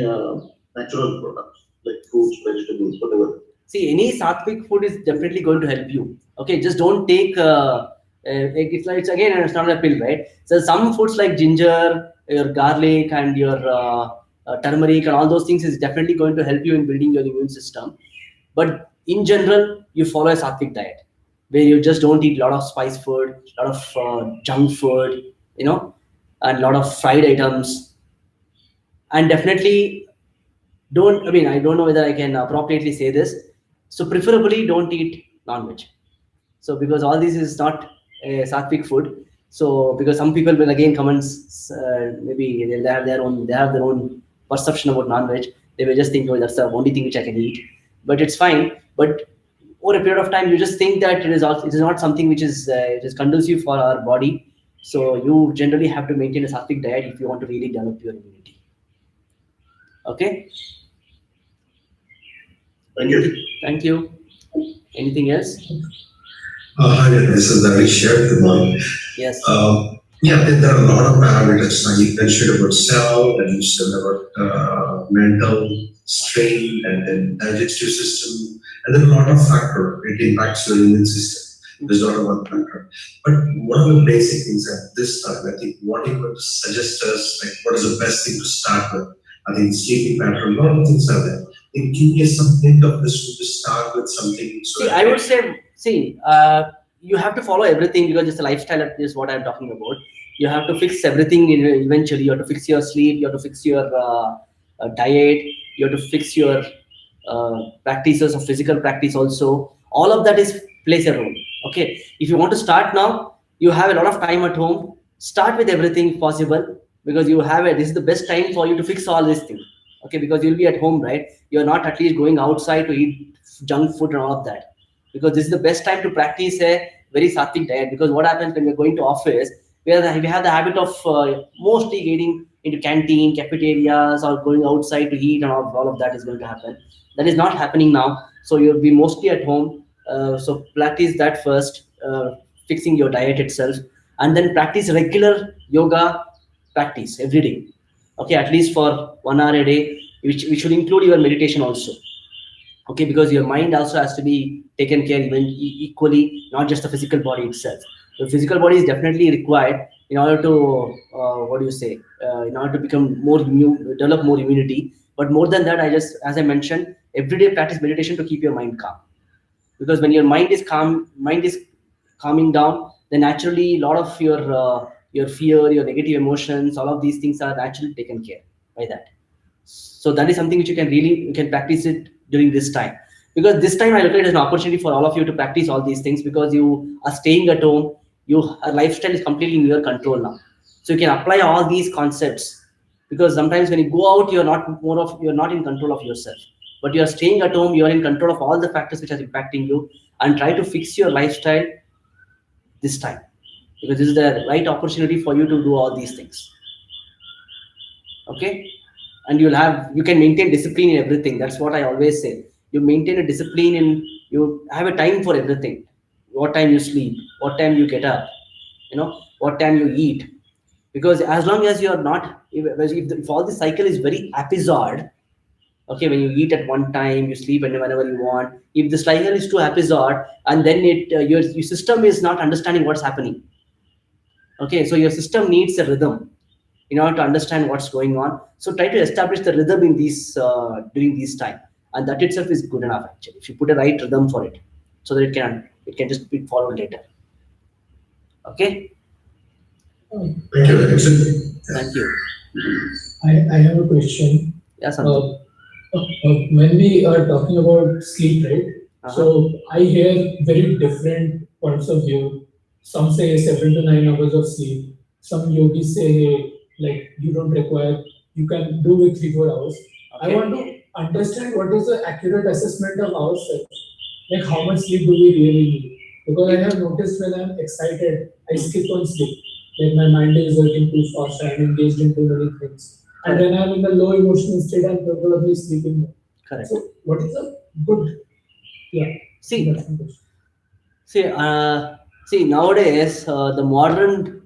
Speaker 10: natural products like fruits, vegetables, whatever.
Speaker 1: See, any sattvic food is definitely going to help you. Okay, just don't take It's again, it's not a pill, right? So some foods like ginger, your garlic, and your turmeric, and all those things is definitely going to help you in building your immune system. But in general, you follow a sattvic diet where you just don't eat a lot of spice food, a lot of junk food, and a lot of fried items. And definitely don't, I mean, I don't know whether I can appropriately say this. So preferably don't eat non-veg. So because all this is not a sattvic food. So because some people will again comments, maybe they have their own perception about non-veg. They will just think, oh, that's the only thing which I can eat. But it's fine. But over a period of time, you just think that it is not something which is it is conducive for our body. So you generally have to maintain a sattvic diet if you want to really develop your immunity. Okay.
Speaker 7: Thank you.
Speaker 1: Thank you. Anything else?
Speaker 7: Hi, this is Harish here. Good morning.
Speaker 1: Yes.
Speaker 7: Yeah, there are a lot of parameters. Now you mentioned about cell, and you said about mental strain, and then digestive system, and then a lot of factor. It impacts your immune system. There's not a one factor. But one of the basic things at this time, I think, what you could suggest us, like what is the best thing to start with? I think sleeping pattern, a lot of things are there. Give me some hint of this to start with something. So
Speaker 1: I would say, you have to follow everything because it's a lifestyle. Is what I'm talking about. You have to fix everything eventually. You have to fix your sleep. You have to fix your diet. You have to fix your practices of physical practice also. All of that plays a role. Okay. If you want to start now, you have a lot of time at home. Start with everything possible because this is the best time for you to fix all these things. Okay, because you'll be at home, right? You're not at least going outside to eat junk food and all of that. Because this is the best time to practice a very sattvic diet. Because what happens when we're going to office, we have the habit of mostly getting into canteen, cafeterias, or going outside to eat, and all of that is going to happen. That is not happening now. So you'll be mostly at home. So practice that first, fixing your diet itself, and then practice regular yoga practice every day. Okay, at least for 1 hour a day, which should include your meditation also. Okay, because your mind also has to be taken care even equally, not just the physical body itself. The physical body is definitely required in order to in order to become develop more immunity. But more than that, as I mentioned, everyday practice meditation to keep your mind calm. Because when your mind is calming down, then naturally a lot of your fear, your negative emotions, all of these things are actually taken care by that. So that is something which you can practice it during this time. Because this time I look at it as an opportunity for all of you to practice all these things because you are staying at home. Your lifestyle is completely in your control now. So you can apply all these concepts because sometimes when you go out, you're not in control of yourself. But you are staying at home, you are in control of all the factors which are impacting you, and try to fix your lifestyle this time. Because this is the right opportunity for you to do all these things. Okay, and you can maintain discipline in everything. That's what I always say. You maintain a discipline and you have a time for everything. What time you sleep, what time you get up, what time you eat. Because as long as you are not, if all the cycle is very episode, okay, when you eat at one time, you sleep whenever you want. If the cycle is too episode, and then your system is not understanding what's happening. Okay, so your system needs a rhythm in order to understand what's going on. So try to establish the rhythm in during this time, and that itself is good enough actually. If you put a right rhythm for it, so that it can just be followed later. Okay.
Speaker 7: Thank you.
Speaker 1: Thank you.
Speaker 11: I have a question.
Speaker 1: Yes.
Speaker 11: When we are talking about sleep, right? So I hear very different points of view. Some say 7 to 9 hours of sleep. Some yogis say, hey, like you don't require, you can do with 3-4 hours.
Speaker 1: Okay.
Speaker 11: I want to understand what is the accurate assessment of ourselves. Like how much sleep do we really need? Because I have noticed when I'm excited, I skip on sleep. Like my mind is working too fast, I'm engaged in too many things. And when I'm in the low emotional state, I'm probably sleeping more.
Speaker 1: Correct.
Speaker 11: So what is a good,
Speaker 1: See, nowadays the modern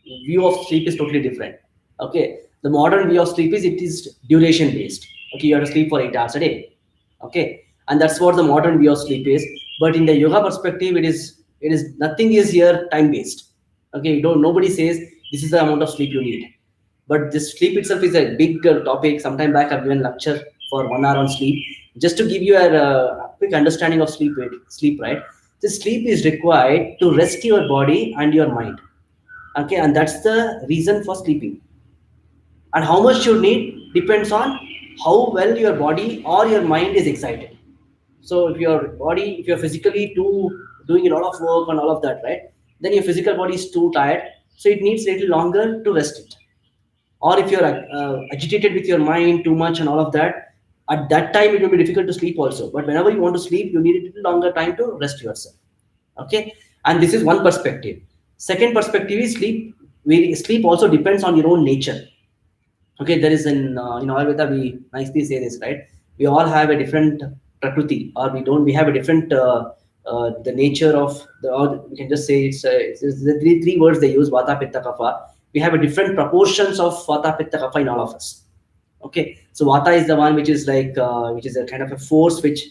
Speaker 1: view of sleep is totally different. Okay, the modern view of sleep is it is duration based. Okay, you have to sleep for 8 hours a day. Okay, and that's what the modern view of sleep is. But in the yoga perspective, it is It is nothing is here time based. Okay, you don't. Nobody says this is the amount of sleep you need. But this sleep itself is a big topic. Sometime back, I've given a lecture for 1 hour on sleep, just to give you a quick understanding of sleep. Sleep, right? The sleep is required to rest your body and your mind. Okay, and that's the reason for sleeping. And how much you need depends on how well your body or your mind is excited. So if your body, if you're physically too doing a lot of work and all of that, right, then your physical body is too tired, so it needs a little longer to rest it. Or if you're agitated with your mind too much and all of that, at that time it will be difficult to sleep also. But whenever you want to sleep, you need a little longer time to rest yourself. Okay, and this is one perspective. Second perspective is sleep. Sleep also depends on your own nature. Okay, there is in Ayurveda we nicely say this, right? We all have a different prakriti, or we have a different the nature of the, or we can just say it's the three words they use: vata, pitta, kapha. We have a different proportions of vata, pitta, kapha in all of us. Okay, so vata is the one which is like which is a kind of a force which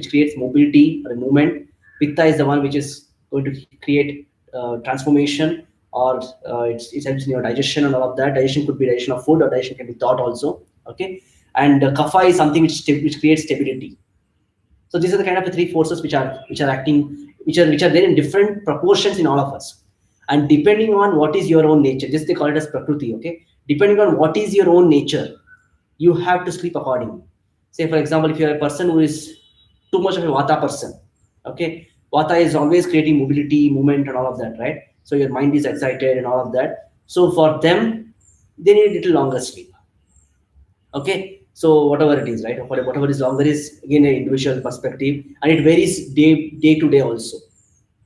Speaker 1: creates mobility or a movement. Pitta is the one which is going to create transformation, or it helps in your digestion and all of that. Digestion could be digestion of food, or digestion can be thought also. Okay, and kapha is something which creates stability. So these are the kind of the three forces which are acting, which are there in different proportions in all of us. And depending on what is your own nature, just they call it as prakriti. Okay, depending on what is your own nature, you have to sleep accordingly. Say for example, if you are a person who is too much of a vata person, okay, vata is always creating mobility, movement, and all of that, right? So your mind is excited and all of that. So for them, they need a little longer sleep. Okay, so whatever it is, right? Whatever is longer is again an individual perspective, and it varies day to day also.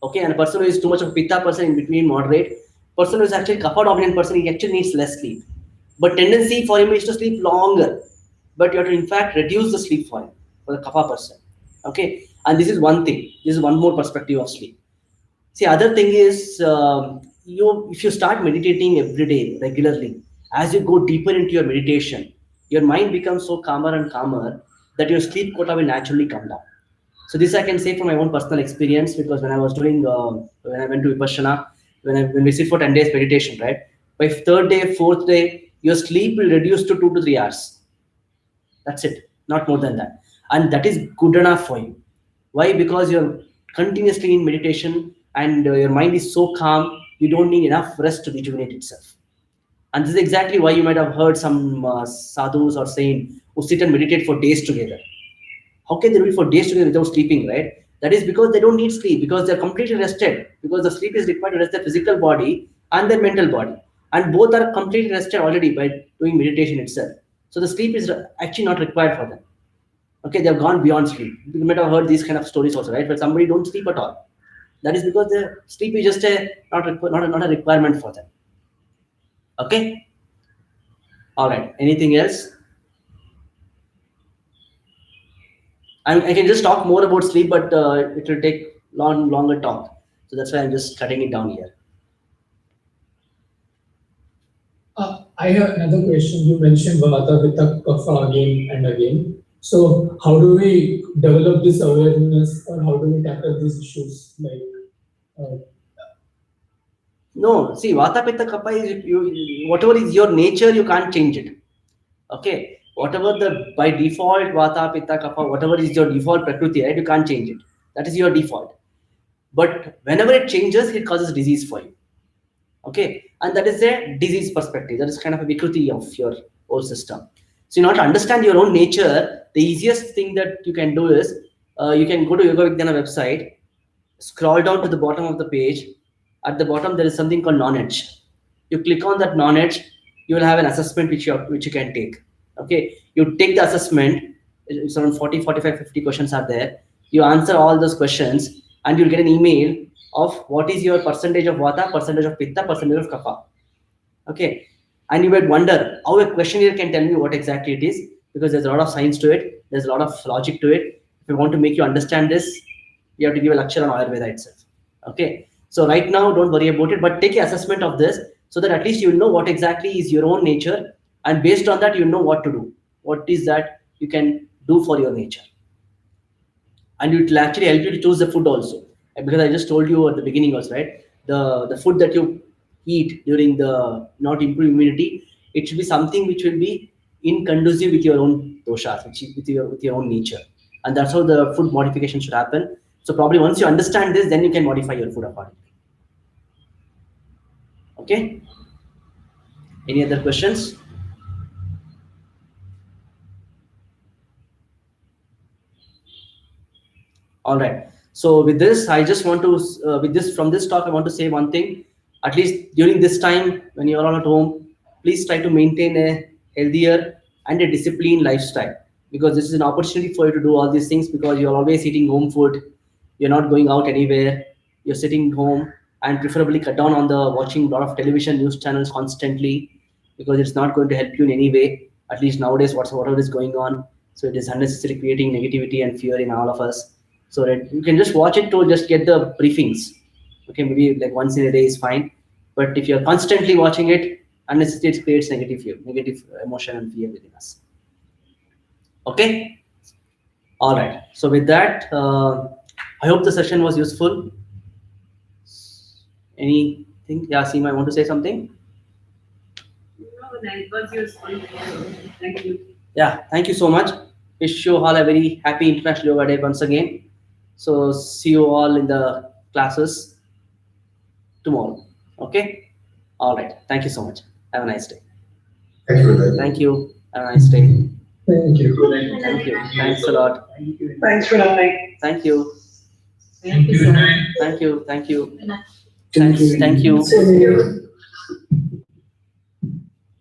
Speaker 1: Okay, and a person who is too much of a pitta person, in between moderate, person who is actually kapha dominant person, he actually needs less sleep. But tendency for him is to sleep longer. But you have to in fact reduce the sleep for him, for the kapha person. Okay, and this is one thing. This is one more perspective of sleep. See, other thing is if you start meditating every day regularly, as you go deeper into your meditation, your mind becomes so calmer and calmer that your sleep quota will naturally come down. So this I can say from my own personal experience, because when I was doing when I went to Vipassana, when we sit for 10 days meditation, right? By third day, fourth day, your sleep will reduce to 2 to 3 hours. That's it, not more than that, and that is good enough for you. Why? Because you're continuously in meditation, and your mind is so calm, you don't need enough rest to rejuvenate itself. And this is exactly why you might have heard some sadhus or saying who sit and meditate for days together. How can they do it for days together without sleeping, right? That is because they don't need sleep, because they're completely rested, because the sleep is required to rest their physical body and their mental body, and both are completely rested already by doing meditation itself. So the sleep is actually not required for them. Okay, they have gone beyond sleep. You might have heard these kind of stories also, right? Where somebody don't sleep at all. That is because the sleep is just not a requirement for them. Okay. All right. Anything else? I can just talk more about sleep, but it will take longer talk. So that's why I'm just cutting it down here.
Speaker 11: I have another question. You mentioned Vata, Pitta, Kapha again and again. So how do we develop this awareness, or how do we tackle these issues?
Speaker 1: No, see, Vata, Pitta, Kapha is whatever is your nature, you can't change it. Okay, whatever by default Vata, Pitta, Kapha, whatever is your default prakriti, right? You can't change it. That is your default. But whenever it changes, it causes disease for you. Okay, and that is a disease perspective. That is kind of a vikruti of your whole system. So in order to understand your own nature, the easiest thing that you can do is you can go to Yogavijnana website, scroll down to the bottom of the page. At the bottom, there is something called knowledge. You click on that knowledge, you will have an assessment which you can take. Okay, you take the assessment. It's around 40, 45, 50 questions are there. You answer all those questions, and you'll get an email of what is your percentage of Vata, percentage of Pitta, percentage of Kapha. Okay, and you might wonder how a questionnaire can tell me what exactly it is, because there's a lot of science to it, there's a lot of logic to it. If you want to make you understand this, you have to give a lecture on Ayurveda itself. Okay, so right now don't worry about it, but take an assessment of this, so that at least you know what exactly is your own nature, and based on that you know what to do, what is that you can do for your nature. And it will actually help you to choose the food also. because I just told you at the beginning also, right? The food that you eat during the not improve immunity, it should be something which will be in conducive with your own doshas, with your own nature, and that's how the food modification should happen. So probably once you understand this, then you can modify your food accordingly. Okay. Any other questions? All right. So with this, I just want to, from this talk, I want to say one thing. At least during this time, when you are all at home, please try to maintain a healthier and a disciplined lifestyle, because this is an opportunity for you to do all these things, because you're always eating home food. You're not going out anywhere. You're sitting home, and preferably cut down on the watching a lot of television news channels constantly, because it's not going to help you in any way. At least nowadays, whatever is going on. So it is unnecessary creating negativity and fear in all of us. So that you can just watch it to just get the briefings. Okay, maybe like once in a day is fine. But if you're constantly watching it, unnecessarily it creates negative emotion and fear within us. Okay. All right. So with that, I hope the session was useful. Anything? Yeah, Seema, I want to say something.
Speaker 4: No, that was useful. Thank you.
Speaker 1: Yeah, thank you so much. Wish you all a very happy International Yoga Day once again. So see you all in the classes tomorrow. Okay. All right. Thank you so much. Have a nice day.
Speaker 5: Thank you.
Speaker 1: Thank you. Have a nice day.
Speaker 10: Thank you.
Speaker 1: Thank you. Thanks a lot.
Speaker 4: Thanks for having.
Speaker 1: Thank you.
Speaker 8: Thank you, sir.
Speaker 1: Thank you. Thank you.
Speaker 10: Thank you.
Speaker 1: Thank you.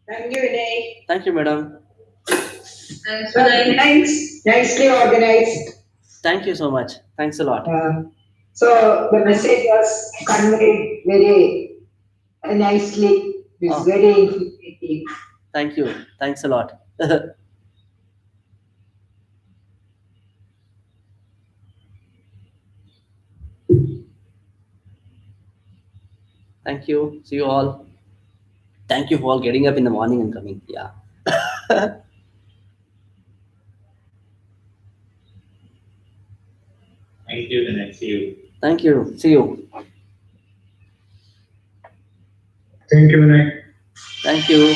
Speaker 4: Thank you, Vinay.
Speaker 1: Thank you, madam.
Speaker 4: Thanks. Nicely organized.
Speaker 1: Thank you so much. Thanks a lot.
Speaker 4: So the message was conveyed very nicely. It's
Speaker 1: Oh.
Speaker 4: very informative.
Speaker 1: Thank you. Thanks a lot. Thank you. See you all. Thank you for all getting up in the morning and coming. Yeah.
Speaker 6: Thank you, then I see you.
Speaker 1: Thank you. See you.
Speaker 10: Thank you, Vinay.
Speaker 1: Thank you.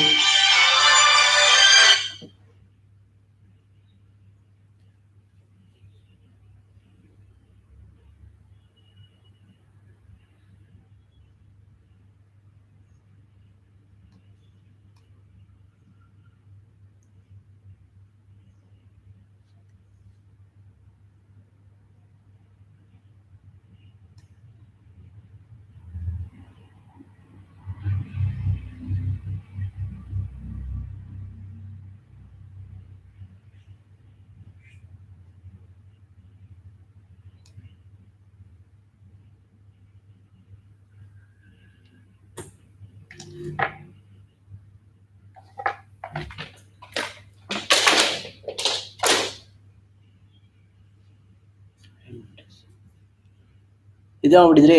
Speaker 1: ಇದೇ ಮಾಡ್ಬಿಟ್ಟಿದ್ರಿ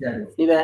Speaker 2: ಯಾರು?
Speaker 1: ನೀವೇ